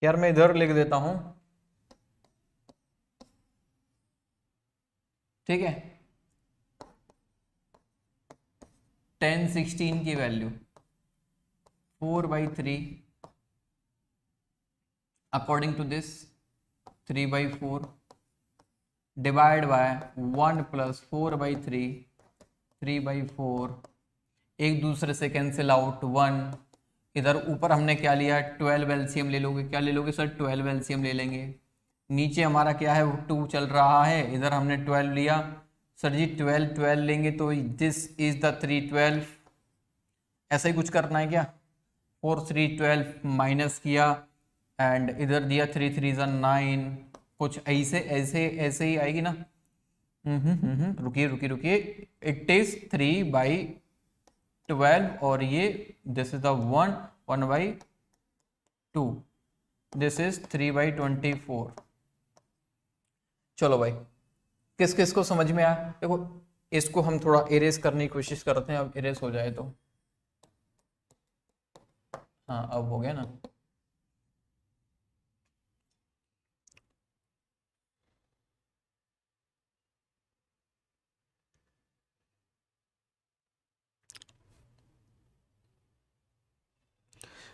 यार, मैं इधर लिख देता हूं, ठीक है। 10 16 की value 4/3 according to this 3/4 divide by 1 plus 4/3 3/4, एक दूसरे से कैंसिल आउट 1। इधर ऊपर हमने क्या लिया? 12 एलसीएम ले लोगे, क्या ले लोगे सर? 12 एलसीएम ले लेंगे। नीचे हमारा क्या है? 2 चल रहा है, इधर हमने 12 लिया सर जी, 12 लेंगे तो दिस इज द 312, ऐसा ही कुछ करना है क्या? 4 3 12 माइनस किया एंड इधर दिया 3 3 9, कुछ ऐसे ऐसे ऐसे ही आएगी ना। रुकिए रुकिए रुकिए, इट इज 3/12 और ये this is the 1/2, this is 3/24। चलो भाई किस किस को समझ में आया? देखो इसको हम थोड़ा इरेज करने की कोशिश करते हैं, अब इरेज हो जाए तो। हाँ अब हो गया ना।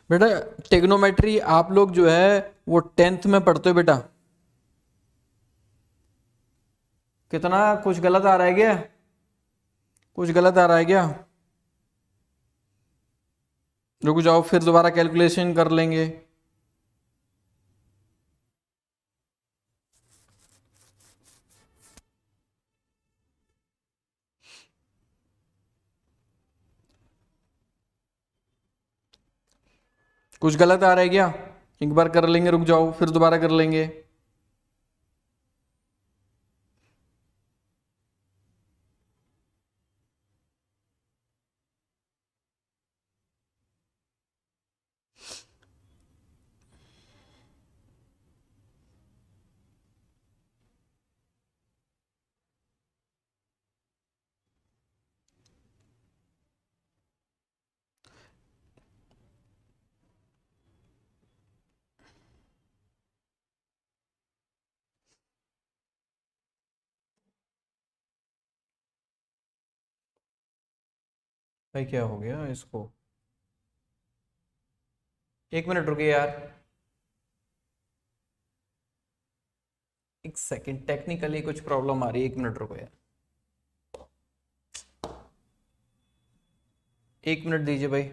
बेटा टेग्नोमेट्री आप लोग जो है वो 10th में पढ़ते हो बेटा, कितना कुछ गलत आ रहा है क्या? कुछ गलत आ रहा है क्या? रुक जाओ, फिर दोबारा कैलकुलेशन कर लेंगे। कुछ गलत आ रहा है क्या? एक बार कर लेंगे, रुक जाओ, फिर दोबारा कर लेंगे। भाई क्या हो गया इसको? एक मिनट रुकिए यार, एक सेकंड, टेक्निकली कुछ प्रॉब्लम आ रही है, एक मिनट रुको यार, एक मिनट दीजिए भाई।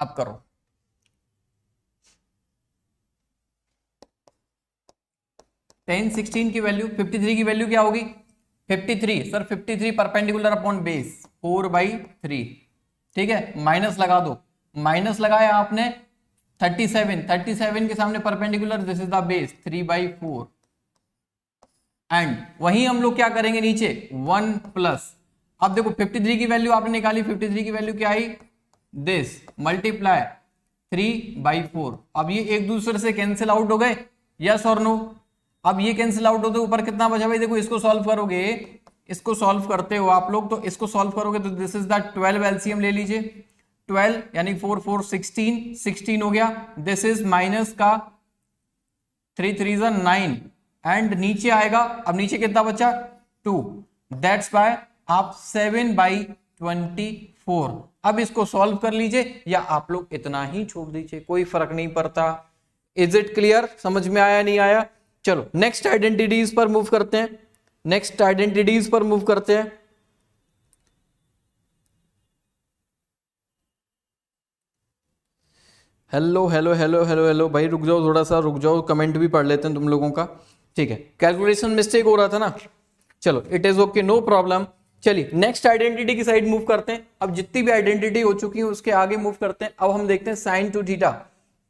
अब करो। 10 16 की वैल्यू, 53 की वैल्यू क्या होगी? 53 सर, 53 परपेंडिकुलर अपॉन बेस 4/3, ठीक है, माइनस लगा दो, माइनस लगाया आपने 37, 37 के सामने perpendicular, this is the base 3/4, and वही हम लोग क्या करेंगे नीचे 1 प्लस। अब देखो 53 की वैल्यू आपने निकाली, 53 की वैल्यू क्या आई, दिस मल्टीप्लाई 3/4। अब ये एक दूसरे से कैंसिल आउट हो गए, यस और नो? अब ये कैंसिल आउट होते ऊपर कितना बचा भाई? देखो इसको सॉल्व करोगे, इसको सॉल्व करते हो आप लोग, तो इसको सॉल्व करोगे तो दिस इज द 12 एलसीएम ले लीजिए, 12 यानी 4 4 16, 16 हो गया, दिस इज माइनस का 3 3 9, एंड नीचे आएगा, अब नीचे कितना बचा 2, दैट्स बाय आप 7/24। अब इसको सॉल्व कर लीजिए या आप लोग इतना ही छोड़ दीजिए, कोई फर्क नहीं पड़ता। Is it clear? समझ में आया नहीं आया? चलो नेक्स्ट आइडेंटिटीज पर मूव करते हैं, नेक्स्ट आइडेंटिटीज पर मूव करते हैं। Hello hello hello hello hello भाई, रुक जाओ थोड़ा सा, रुक जाओ, कमेंट भी पढ़ लेते हैं तुम लोगों का, ठीक है। कैलकुलेशन मिस्टेक हो रहा था ना, चलो it is okay, no problem. चलिए नेक्स्ट आइडेंटिटी की साइड मूव करते हैं। अब जितनी भी आइडेंटिटी हो चुकी है उसके आगे मूव करते हैं। अब हम देखते हैं साइन 2 थीटा,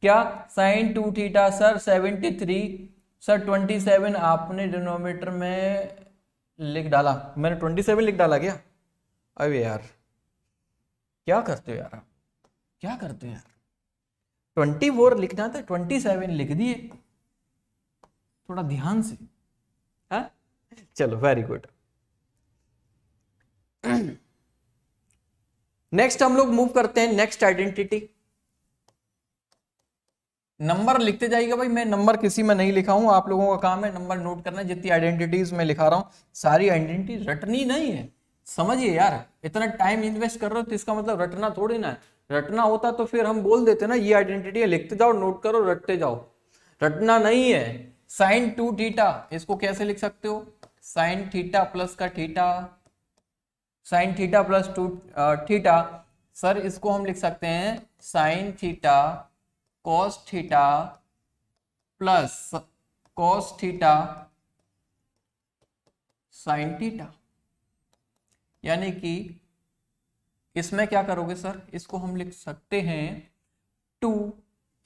क्या साइन 2 थीटा सर 73, सर 27 आपने डिनोमिनेटर में लिख डाला, मैंने 27 लिख डाला क्या? अरे यार क्या करते हो यार आप, क्या करते हो यार, 24 लिखना था 27 लिख दिए, थोड़ा ध्यान से, हाँ चलो वेरी गुड। नेक्स्ट हम लोग मूव करते हैं नेक्स्ट आइडेंटिटी। नंबर लिखते जाइएगा भाई, मैं नंबर किसी में नहीं लिखा हूं, आप लोगों का काम है नंबर नोट करना। जितनी आइडेंटिटीज मैं लिखा रहा हूं सारी आइडेंटिटी रटनी नहीं है, समझिए यार, इतना टाइम इन्वेस्ट कर रहे हो तो इसका मतलब रटना थोड़ी ना है। रटना होता तो फिर हम बोल देते ना ये आइडेंटिटी है, लिखते जाओ, नोट करो, रटते जाओ, रटना नहीं है। साइन 2 थीटा, इसको कैसे लिख सकते हो? साइन थीटा प्लस का theta, sine theta plus 2 theta, sir इसको हम लिख सकते हैं sine theta cos theta plus cos theta sine theta, यानी कि इसमें क्या करोगे सर, इसको हम लिख सकते हैं 2,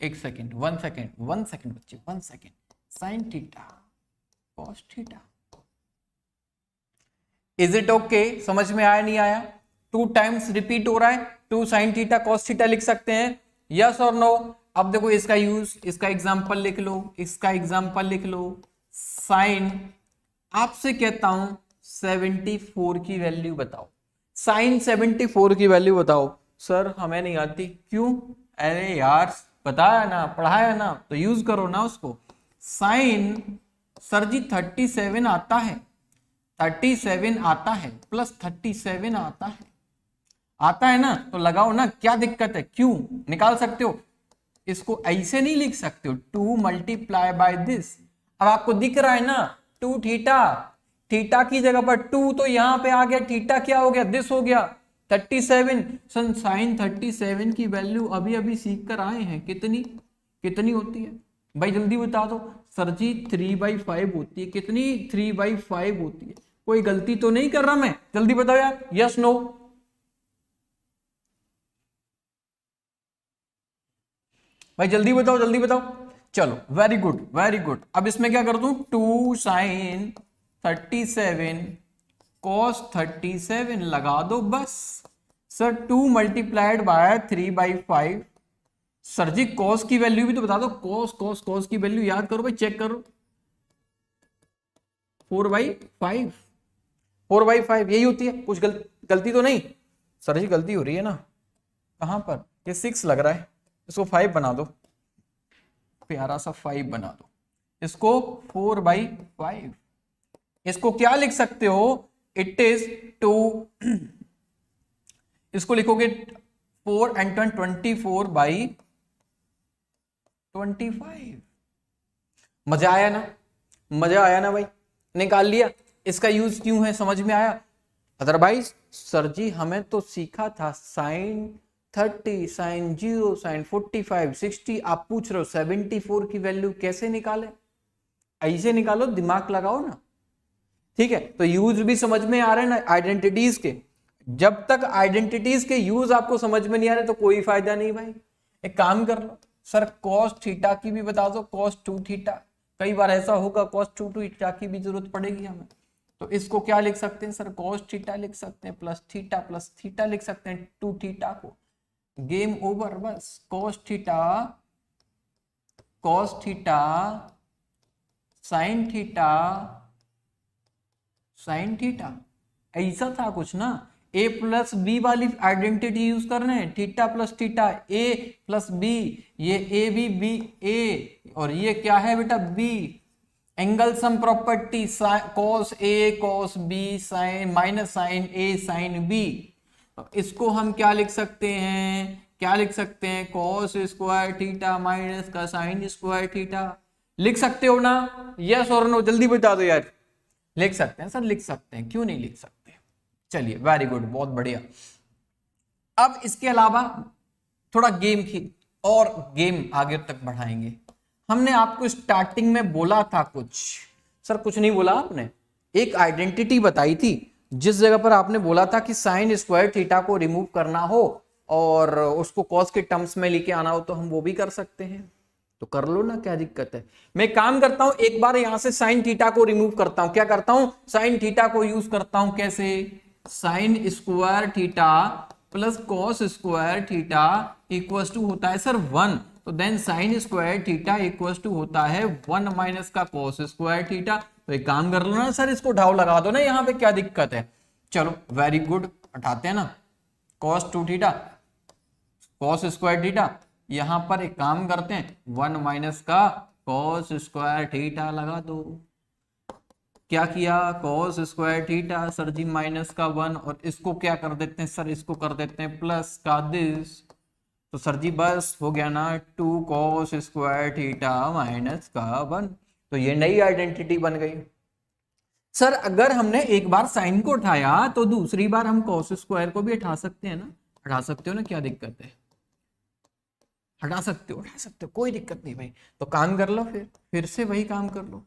एक सेकेंड, 1 सेकेंड, 1 सेकेंड बच्चे, 1 second, sine theta cos theta. Is it okay? समझ में आया नहीं आया? 2 टाइम्स रिपीट हो रहा है, 2 साइन थीटा कॉस थीटा लिख सकते हैं, यस और नो? अब देखो इसका यूज, इसका एग्जांपल लिख लो, इसका एग्जांपल लिख लो। साइन, आपसे कहता हूं 74 की वैल्यू बताओ, साइन 74 की वैल्यू बताओ। सर हमें नहीं आती, क्यों? अरे यार बताया ना, पढ़ाया ना, तो यूज करो ना उसको। साइन सर जी 37 आता है, 37 आता है प्लस 37 आता है ना, तो लगाओ ना, क्या दिक्कत है, क्यों निकाल सकते हो। इसको ऐसे नहीं लिख सकते हो, 2 मल्टीप्लाई बाय दिस। अब आपको दिख रहा है ना 2 थीटा, थीटा की जगह पर 2 तो यहां पे आ गया, थीटा क्या हो गया, दिस हो गया 37। सन साइन 37 की वैल्यू अभी अभी सीख कर आए हैं, कितनी कितनी होती है भाई, जल्दी बता दो। सर जी 3/5 होती है, कितनी 3/5 होती है। कोई गलती तो नहीं कर रहा मैं, जल्दी बताओ यार, यस नो। भाई जल्दी बताओ जल्दी बताओ। चलो वेरी गुड वेरी गुड। अब इसमें क्या कर दूं, 2 साइन 37 कॉस 37 लगा दो बस। Sir 2 multiplied by 3/5। Sir ji cos की वैल्यू भी तो बता दो, कॉस कॉस कॉस की वैल्यू याद करो भाई, चेक करो। 4/5, 4/5 यही होती है, कुछ गलती तो नहीं। सर जी गलती हो रही है ना, कहां पर, ये 6 लग रहा है, इसको 5 बना दो, प्यारा सा 5 बना दो, इसको 4/5। इसको क्या लिख सकते हो, इट इज 2, इसको लिखोगे 4 and 24/25। मजा आया ना, मजा आया ना भाई, निकाल लिया। इसका यूज क्यों है समझ में आया। अदरवाइज सर जी हमें तो सीखा था साइन 30, साइन 0, साइन 45, 60, आप पूछ रहे हो 74 की वैल्यू कैसे निकाले। ऐसे निकालो, दिमाग लगाओ ना, ठीक है। तो यूज भी समझ में आ रहे हैं ना आइडेंटिटीज के। जब तक आइडेंटिटीज के यूज आपको समझ में नहीं आ रहे तो कोई फायदा नहीं भाई। एक काम कर लो, सर कॉस थीटा की भी बता दो, cos 2 थीटा। कई बार ऐसा होगा cos 2 थीटा की भी जरूरत पड़ेगी हमें, तो इसको क्या लिख सकते हैं सर, cos थीटा लिख सकते हैं, प्लस थीटा लिख सकते हैं 2 थीटा को। गेम ओवर बस, cos थीटा साइन थीटा ऐसा था कुछ ना। a प्लस बी वाली आइडेंटिटी यूज कर रहे हैं, theta plus theta, a plus B, ये a भी बी a, और ये क्या है बेटा b। Angle sum property, cos a cos b sine minus sine a sine b। इसको हम क्या लिख सकते हैं, क्या लिख सकते हैं, cos स्क्वायर थीटा माइनस का साइन स्क्वायर थीटा। लिख सकते हो ना, यस और नो, जल्दी बता दो यार। लिख सकते हैं सर, लिख सकते हैं, क्यों नहीं लिख सकते। चलिए वेरी गुड, बहुत बढ़िया। अब इसके अलावा थोड़ा गेम की और गेम आगे तक बढ़ाएंगे। हमने आपको स्टार्टिंग में बोला था कुछ, सर कुछ नहीं बोला आपने, एक आइडेंटिटी बताई थी जिस जगह पर आपने बोला था कि साइन स्क्वायर थीटा को रिमूव करना हो और उसको कॉस के टर्म्स में लेके आना हो तो हम वो भी कर सकते हैं, तो कर लो ना, क्या दिक्कत है। मैं काम करता हूं, एक बार यहां से साइन थीटा को रिमूव करता हूं, क्या करता हूं, साइन थीटा को यूज करता हूं, कैसे, sine square theta plus cos square theta equal to होता है सर 1, तो then sine square theta equal to होता है 1 माइनस का कॉस स्क्वायर थीटा। तो एक काम कर लो ना सर, इसको ढाव लगा दो ना यहाँ पे, क्या दिक्कत है। चलो वेरी गुड, हटाते हैं ना, cos 2 theta cos square theta, यहां पर एक काम करते हैं 1 माइनस का कॉस स्क्वायर थीटा लगा दो। क्या किया, कॉस स्क्वायर थीटा सर जी माइनस का 1, और इसको क्या कर देते हैं सर, इसको कर देते हैं प्लस का दिस, तो सर जी बस हो गया ना 2 कॉस स्क्वायर थीटा माइनस का 1। तो ये नई आइडेंटिटी बन गई। सर अगर हमने एक बार साइन को उठाया तो दूसरी बार हम कॉस स्क्वायर को भी उठा सकते हैं ना, हटा सकते हो ना, क्या दिक्कत है, हटा सकते हो, उठा सकते हो, कोई दिक्कत नहीं भाई। तो काम कर लो, फिर से वही काम कर लो।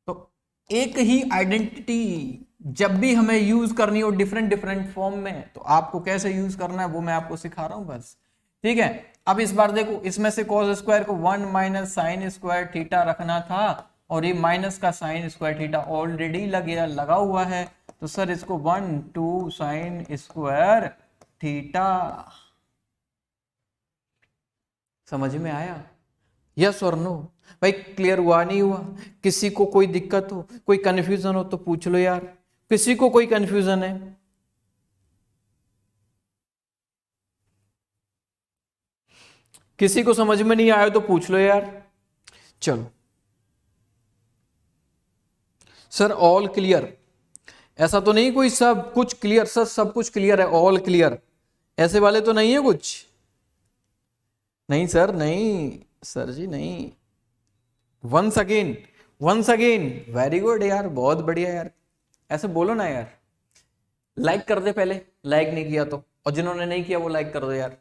तो एक ही आइडेंटिटी जब भी हमें यूज करनी हो डिफरेंट डिफरेंट फॉर्म में, तो आपको कैसे यूज करना है वो मैं आपको सिखा रहा हूं बस, ठीक है। अब इस बार देखो, इसमें से कॉस स्क्वायर को 1 माइनस साइन स्क्वायर थीटा रखना था, और ये माइनस का साइन स्क्वायर थीटा ऑलरेडी लगा हुआ है, तो सर इसको 1 2 साइन स्क्वायर थीटा। समझ में आया, यस और नो भाई, क्लियर हुआ नहीं हुआ। किसी को कोई दिक्कत हो, कोई कंफ्यूजन हो तो पूछ लो यार, किसी को कोई कंफ्यूजन है, किसी को समझ में नहीं आया तो पूछ लो यार। चलो सर ऑल क्लियर, ऐसा तो नहीं कोई सब कुछ क्लियर, सर सब कुछ क्लियर है, ऑल क्लियर, ऐसे वाले तो नहीं है कुछ? नहीं सर, नहीं सर जी नहीं। Once again, once again, very good यार, बहुत बढ़िया यार, ऐसे बोलो ना यार। लाइक कर दे पहले, लाइक नहीं किया तो, और जिन्होंने नहीं किया वो लाइक कर दो यार।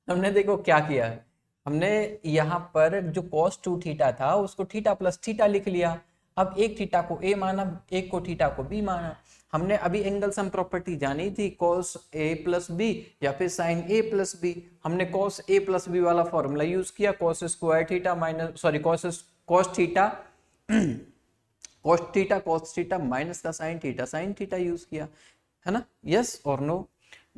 हमने देखो क्या किया है, हमने यहाँ पर जो cos 2 थीटा था उसको थीटा प्लस थीटा लिख लिया। अब एक थीटा को a माना, एक को थीटा को b माना। हमने अभी एंगल सम प्रॉपर्टी जानी थी, cos a प्लस बी या फिर sin a प्लस बी। हमने cos a प्लस बी वाला फॉर्मूला यूज किया, cos square theta minus sorry cos theta cos theta minus का sin थीटा यूज किया है ना, यस और नो।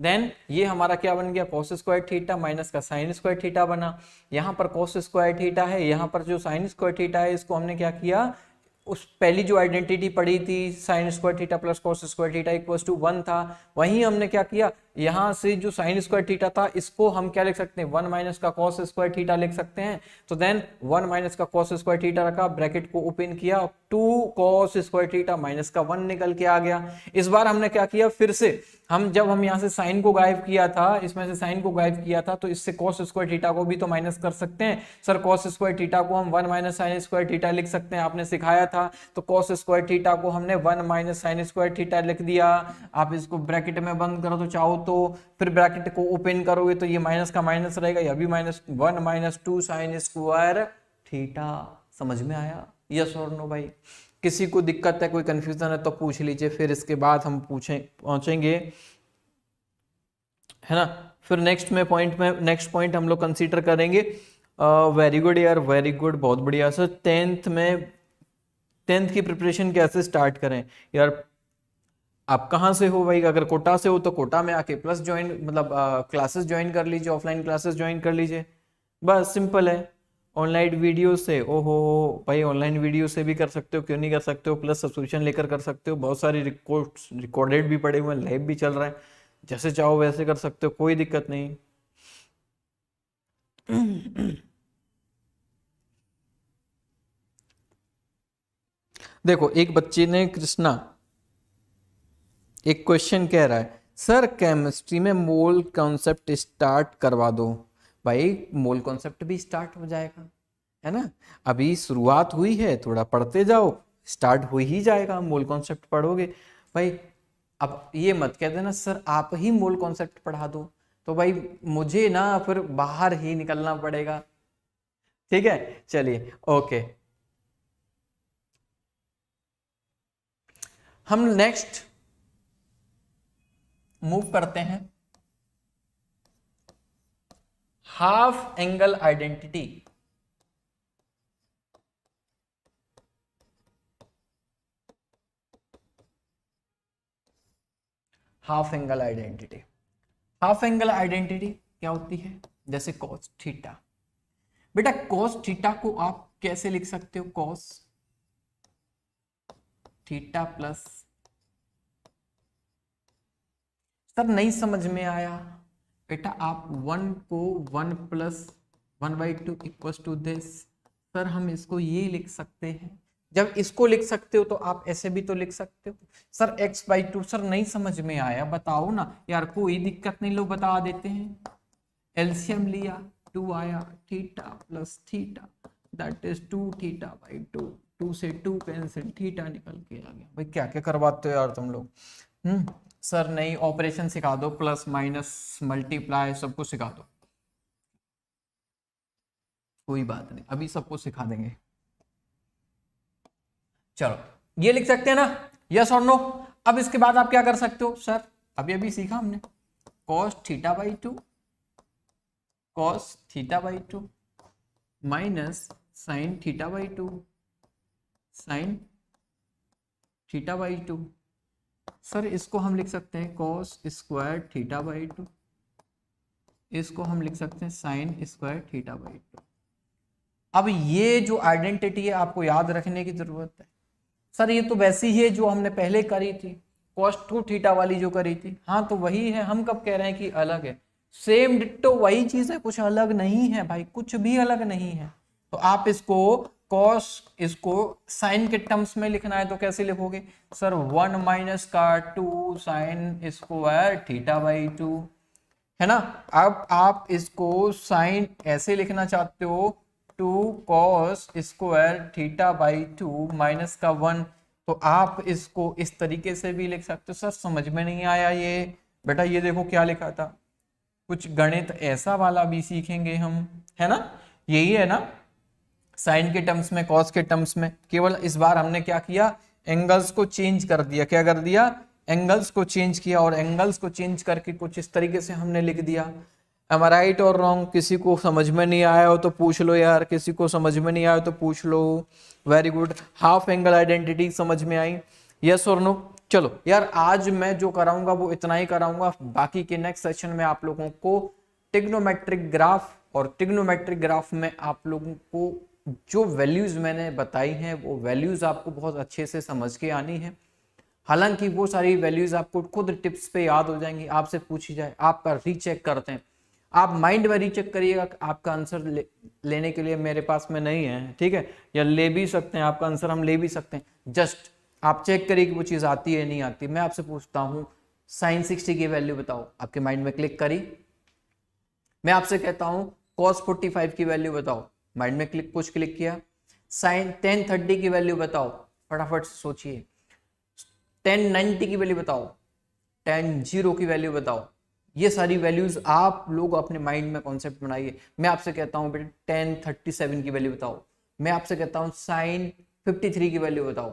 देन ये हमारा क्या बन गया, cos स्क्वायर थीटा माइनस का sin स्क्वायर थीटा बना। यहाँ पर cos स्क्वायर थीटा है, यहाँ पर जो sin स्क्वायर थीटा है इसको हमने क्या किया, उस पहली जो आइडेंटिटी पड़ी थी sin square theta plus cos square theta equals to 1 था, वहीं हमने क्या किया, यहाँ से जो sin स्क्वायर थीटा था इसको हम क्या लिख सकते हैं, 1 माइनस का cos स्क्वायर थीटा लिख सकते हैं। तो देन 1 माइनस का cos स्क्वायर थीटा रखा, ब्रैकेट को ओपन किया, 2 cos स्क्वायर थीटा माइनस का 1 निकल के आ गया। इस बार हमने क्या किया, फिर से जब हम यहाँ से साइन को गायब किया था, इसमें से साइन को गायब किया था, तो इससे cos स्क्वायर थीटा को भी तो माइनस कर सकते हैं। सर cos स्क्वायर थीटा को हम 1 माइनस साइन स्क्वायर थीटा लिख सकते हैं, आपने सिखाया था। तो cos स्क्वायर थीटा को हमने 1 माइनस साइन स्क्वायर थीटा लिख दिया। आप इसको ब्रैकेट में बंद करो तो चाहो तो, फिर ब्रैकेट को ओपन करोगे तो ये माइनस का माइनस रहेगा, यह भी minus 1 minus 2 sign square theta. समझ में आया, यस और नो भाई? किसी को दिक्कत है, कोई कंफ्यूजन है तो पूछ लीजिए, फिर इसके बाद हम पहुंचेंगे, है ना। फिर नेक्स्ट पॉइंट हम लोग कंसीडर करेंगे। वेरी गुड यार, वेरी गुड, बहुत बढ़िया। सर 10th की प्रिपरेशन कैसे स्टार्ट करें यार? आप कहाँ से हो भाई? अगर कोटा से हो तो कोटा में आके प्लस ज्वाइन मतलब क्लासेस ज्वाइन कर लीजिए, ऑफलाइन क्लासेस ज्वाइन कर लीजिए, बस सिंपल है। ऑनलाइन वीडियो से, ओहो भाई, ऑनलाइन वीडियो से भी कर सकते हो, क्यों नहीं कर सकते हो, प्लस सब्सक्रिप्शन लेकर कर सकते हो। बहुत सारी रिकॉर्डेड भी पड़े हुए हैं, लाइव भी चल रहा है, जैसे चाहो वैसे कर सकते हो, कोई दिक्कत नहीं। देखो एक बच्चे ने, कृष्णा, एक क्वेश्चन कह रहा है, सर केमिस्ट्री में मोल कॉन्सेप्ट स्टार्ट करवा दो। भाई मोल कॉन्सेप्ट भी स्टार्ट हो जाएगा, है ना, अभी शुरुआत हुई है, थोड़ा पढ़ते जाओ, स्टार्ट हो ही जाएगा। मोल कॉन्सेप्ट पढ़ोगे भाई। अब ये मत कह देना सर आप ही मोल कॉन्सेप्ट पढ़ा दो, तो भाई मुझे ना फिर बाहर ही निकलना पड़ेगा, ठीक है। चलिए ओके, हम नेक्स्ट मूव करते हैं, half angle identity. Half angle identity, half angle identity क्या होती है? जैसे cos थीटा, बेटा cos थीटा को आप कैसे लिख सकते हो, cos थीटा प्लस, सर नहीं समझ में आया बेटा, आप 1 को 1 plus 1/2 equals to this. Sir हम इसको ये लिख सकते हैं, जब इसको लिख सकते हो तो आप ऐसे भी तो लिख सकते हो। सर x/2, सर नहीं समझ में आया, बताओ ना यार, कोई दिक्कत नहीं, लोग बता देते हैं। एलसीएम लिया, 2 आया, theta plus theta that is 2 θ/2, 2 से 2 कैंसिल, थीटा निकल के आ गया। भाई क्या क्या करवाते हो यार तुम लोग। सर नहीं, ऑपरेशन सिखा दो, प्लस माइनस मल्टीप्लाई सब कुछ सिखा दो, कोई बात नहीं, अभी सबको सिखा देंगे। चलो ये लिख सकते हैं ना, यस और नो। अब इसके बाद आप क्या कर सकते हो, सर अभी सीखा हमने, cos θ/2 cos θ/2 minus sin θ/2 sin θ/2। Sir इसको हम लिख सकते हैं cos स्क्वायर θ/2, इसको हम लिख सकते हैं sin स्क्वायर θ/2। अब ये जो आइडेंटिटी है आपको याद रखने की जरूरत है। सर ये तो वैसी ही है जो हमने पहले करी थी, cos 2 थीटा वाली जो करी थी। हाँ तो वही है, हम कब कह रहे हैं कि अलग है? सेम डिट्टो वही चीज है, कुछ अलग नहीं है भाई, कुछ भी अलग नहीं है। तो आप इसको कॉस इसको साइन के टर्म्स में लिखना है तो कैसे लिखोगे सर 1 माइनस का 2 साइन स्क्वायर थीटा बाई 2, है ना। अब आप इसको साइन ऐसे लिखना चाहते हो 2 cos square theta by 2 minus का 1, तो आप इसको इस तरीके से भी लिख सकते हो। सर समझ में नहीं आया ये बेटा, ये देखो क्या लिखा था, कुछ गणित ऐसा वाला भी सीखेंगे हम, है ना। यही है ना, साइन के टर्म्स में कॉस के टर्म्स में, केवल इस बार हमने क्या किया, एंगल्स को चेंज कर दिया। क्या कर दिया, एंगल्स को चेंज किया, और एंगल्स को चेंज करके कुछ इस तरीके से हमने लिख दिया। am I right और रॉन्ग? किसी को समझ में नहीं आया हो तो पूछ लो यार, किसी को समझ में नहीं आया तो पूछ लो। Very good, half angle identity समझ में आई, यस और नो। चलो यार, आज मैं जो कराऊंगा वो इतना ही कराऊंगा, बाकी के नेक्स्ट सेशन में आप लोगों को ट्रिग्नोमेट्रिक ग्राफ, और ट्रिग्नोमेट्रिक ग्राफ में आप लोगों को जो वैल्यूज मैंने बताई हैं वो वैल्यूज आपको बहुत अच्छे से समझ के आनी है। हालांकि वो सारी वैल्यूज आपको खुद टिप्स पे याद हो जाएंगी, आपसे पूछी जाए आपका रीचेक करते हैं, आप माइंड में रीचेक करिएगा। आपका आंसर लेने के लिए मेरे पास में नहीं है, ठीक है, या ले भी सकते हैं आपका आंसर, हम ले भी सकते हैं। जस्ट आप चेक करिए कि वो चीज आती है नहीं आती। मैं आपसे पूछता हूं साइन 60 की वैल्यू बताओ, आपके माइंड में क्लिक करी। मैं आपसे कहता हूं cos 45 की वैल्यू बताओ, माइंड में कुछ क्लिक किया। साइन tan 30 की वैल्यू बताओ, फटाफट से सोचिए। tan 90 की वैल्यू बताओ, tan 0 की वैल्यू बताओ। ये सारी वैल्यूज आप लोग अपने माइंड में कॉन्सेप्ट बनाइए। मैं आपसे कहता हूं बेटा tan 37 की वैल्यू बताओ, मैं आपसे कहता हूं sin 53 की वैल्यू बताओ।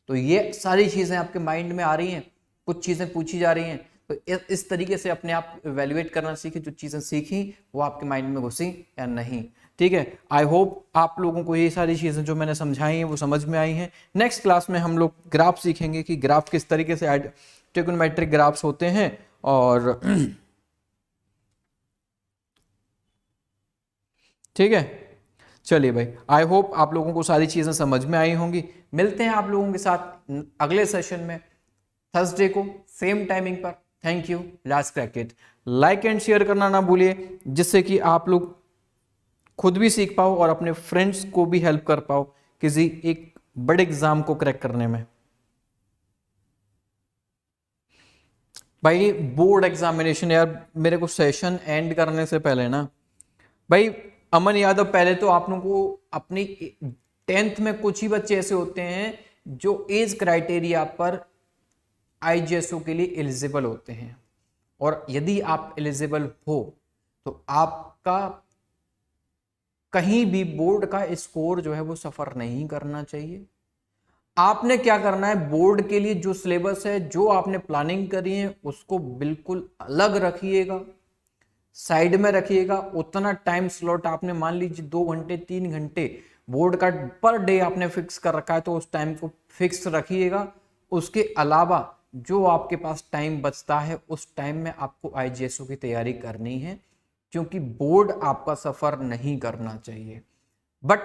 तो ये सारी चीजें आपके माइंड में आ रही हैं, कुछ चीजें पूछी जा रही हैं, तो इस तरीके से अपने आप इवेल्युएट करना सीखिए, जो चीजें सीखी वो आपके माइंड में घुसी या नहीं, ठीक है। आई होप आप लोगों को ये सारी चीजें जो मैंने समझाई हैं वो समझ में आई हैं। नेक्स्ट क्लास में हम लोग ग्राफ सीखेंगे कि ग्राफ किस तरीके से ट्रिगोनोमेट्रिक ग्राफ्स होते हैं, और ठीक है। चलिए भाई, आई होप आप लोगों को सारी चीजें समझ में आई होंगी। मिलते हैं आप लोगों के साथ अगले सेशन में थर्सडे को सेम टाइमिंग पर। Thank you, let's crack it. Like and share करना ना भूलिए, जिससे कि आप लोग खुद भी सीख पाओ और अपने फ्रेंड्स को भी हेल्प कर पाओ किसी एक बड़े एग्जाम को क्रैक करने में। भाई बोर्ड एग्जामिनेशन, यार मेरे को सेशन एंड करने से पहले ना भाई, अमन यादव, पहले तो आप लोगों को अपनी 10th में कुछ ही बच्चे ऐसे होते हैं जो एज क्राइटेरिया पर IGSO के लिए एलिजिबल होते हैं, और यदि आप एलिजिबल हो तो आपका कहीं भी बोर्ड का स्कोर जो है वो सफर नहीं करना चाहिए। आपने क्या करना है, बोर्ड के लिए जो सिलेबस है, जो आपने प्लानिंग करी है, उसको बिल्कुल अलग रखिएगा, साइड में रखिएगा। उतना टाइम स्लॉट आपने मान लीजिए 2 घंटे 3 घंटे बोर्ड का पर डे आपने फिक्स कर रखा है, तो उस टाइम को फिक्स रखिएगा। उसके अलावा जो आपके पास टाइम बचता है उस टाइम में आपको IGSO की तैयारी करनी है, क्योंकि बोर्ड आपका सफर नहीं करना चाहिए। बट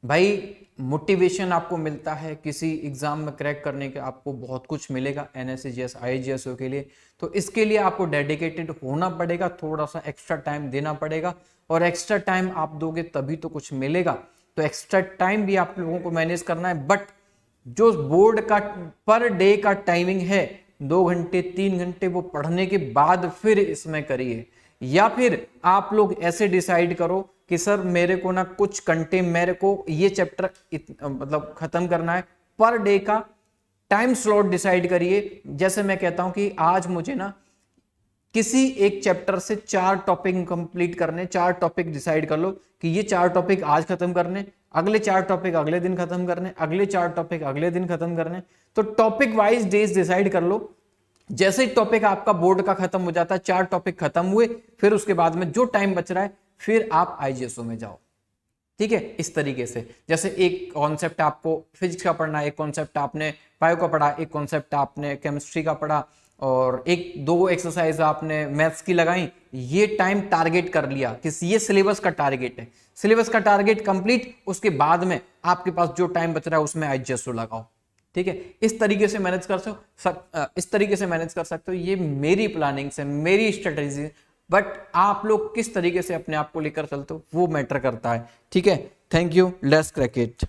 भाई मोटिवेशन आपको मिलता है किसी एग्जाम में क्रैक करने के, आपको बहुत कुछ मिलेगा NSE IGSO के लिए। तो इसके लिए आपको डेडिकेटेड होना पड़ेगा, थोड़ा सा एक्स्ट्रा टाइम देना पड़ेगा, और एक्स्ट्रा टाइम आप दोगे तभी तो कुछ मिलेगा। तो एक्स्ट्रा टाइम भी आप लोगों को मैनेज करना है। बट जो बोर्ड का पर डे का टाइमिंग है 2 घंटे 3 घंटे, वो पढ़ने के बाद फिर इसमें करिए। या फिर आप लोग ऐसे डिसाइड करो कि सर मेरे को ना कुछ घंटे, मेरे को ये चैप्टर मतलब खत्म करना है, पर डे का टाइम स्लॉट डिसाइड करिए। जैसे मैं कहता हूं कि आज मुझे ना किसी एक चैप्टर से 4 टॉपिक कंप्लीट करने, 4 टॉपिक डिसाइड कर लो कि ये 4 टॉपिक आज खत्म करने, अगले 4 टॉपिक अगले दिन खत्म करने, अगले 4 टॉपिक अगले दिन खत्म करने। तो टॉपिक वाइज डेज डिसाइड कर लो। जैसे ही टॉपिक आपका बोर्ड का खत्म हो जाता है, 4 टॉपिक खत्म हुए, फिर उसके बाद में जो टाइम बच रहा है फिर आप IGSO में जाओ, ठीक है। इस तरीके से, जैसे एक कॉन्सेप्ट आपको फिजिक्स का पढ़ना है, एक कॉन्सेप्ट आपने बायो का पढ़ा, एक कॉन्सेप्ट आपने केमिस्ट्री का पढ़ा, और 1-2 एक्सरसाइज आपने मैथ्स की लगाई, ये टाइम टारगेट कर लिया कि ये सिलेबस का टारगेट है, सिलेबस का टारगेट कंप्लीट, उसके बाद में आपके पास जो टाइम बच रहा है उसमें IGSO लगाओ, ठीक है। इस तरीके से मैनेज कर सकते हो। ये मेरी प्लानिंग से, मेरी स्ट्रेटेजी, बट आप लोग किस तरीके से अपने आप को लेकर चलते हो वो मैटर करता है, ठीक है। Thank you, let's crack it.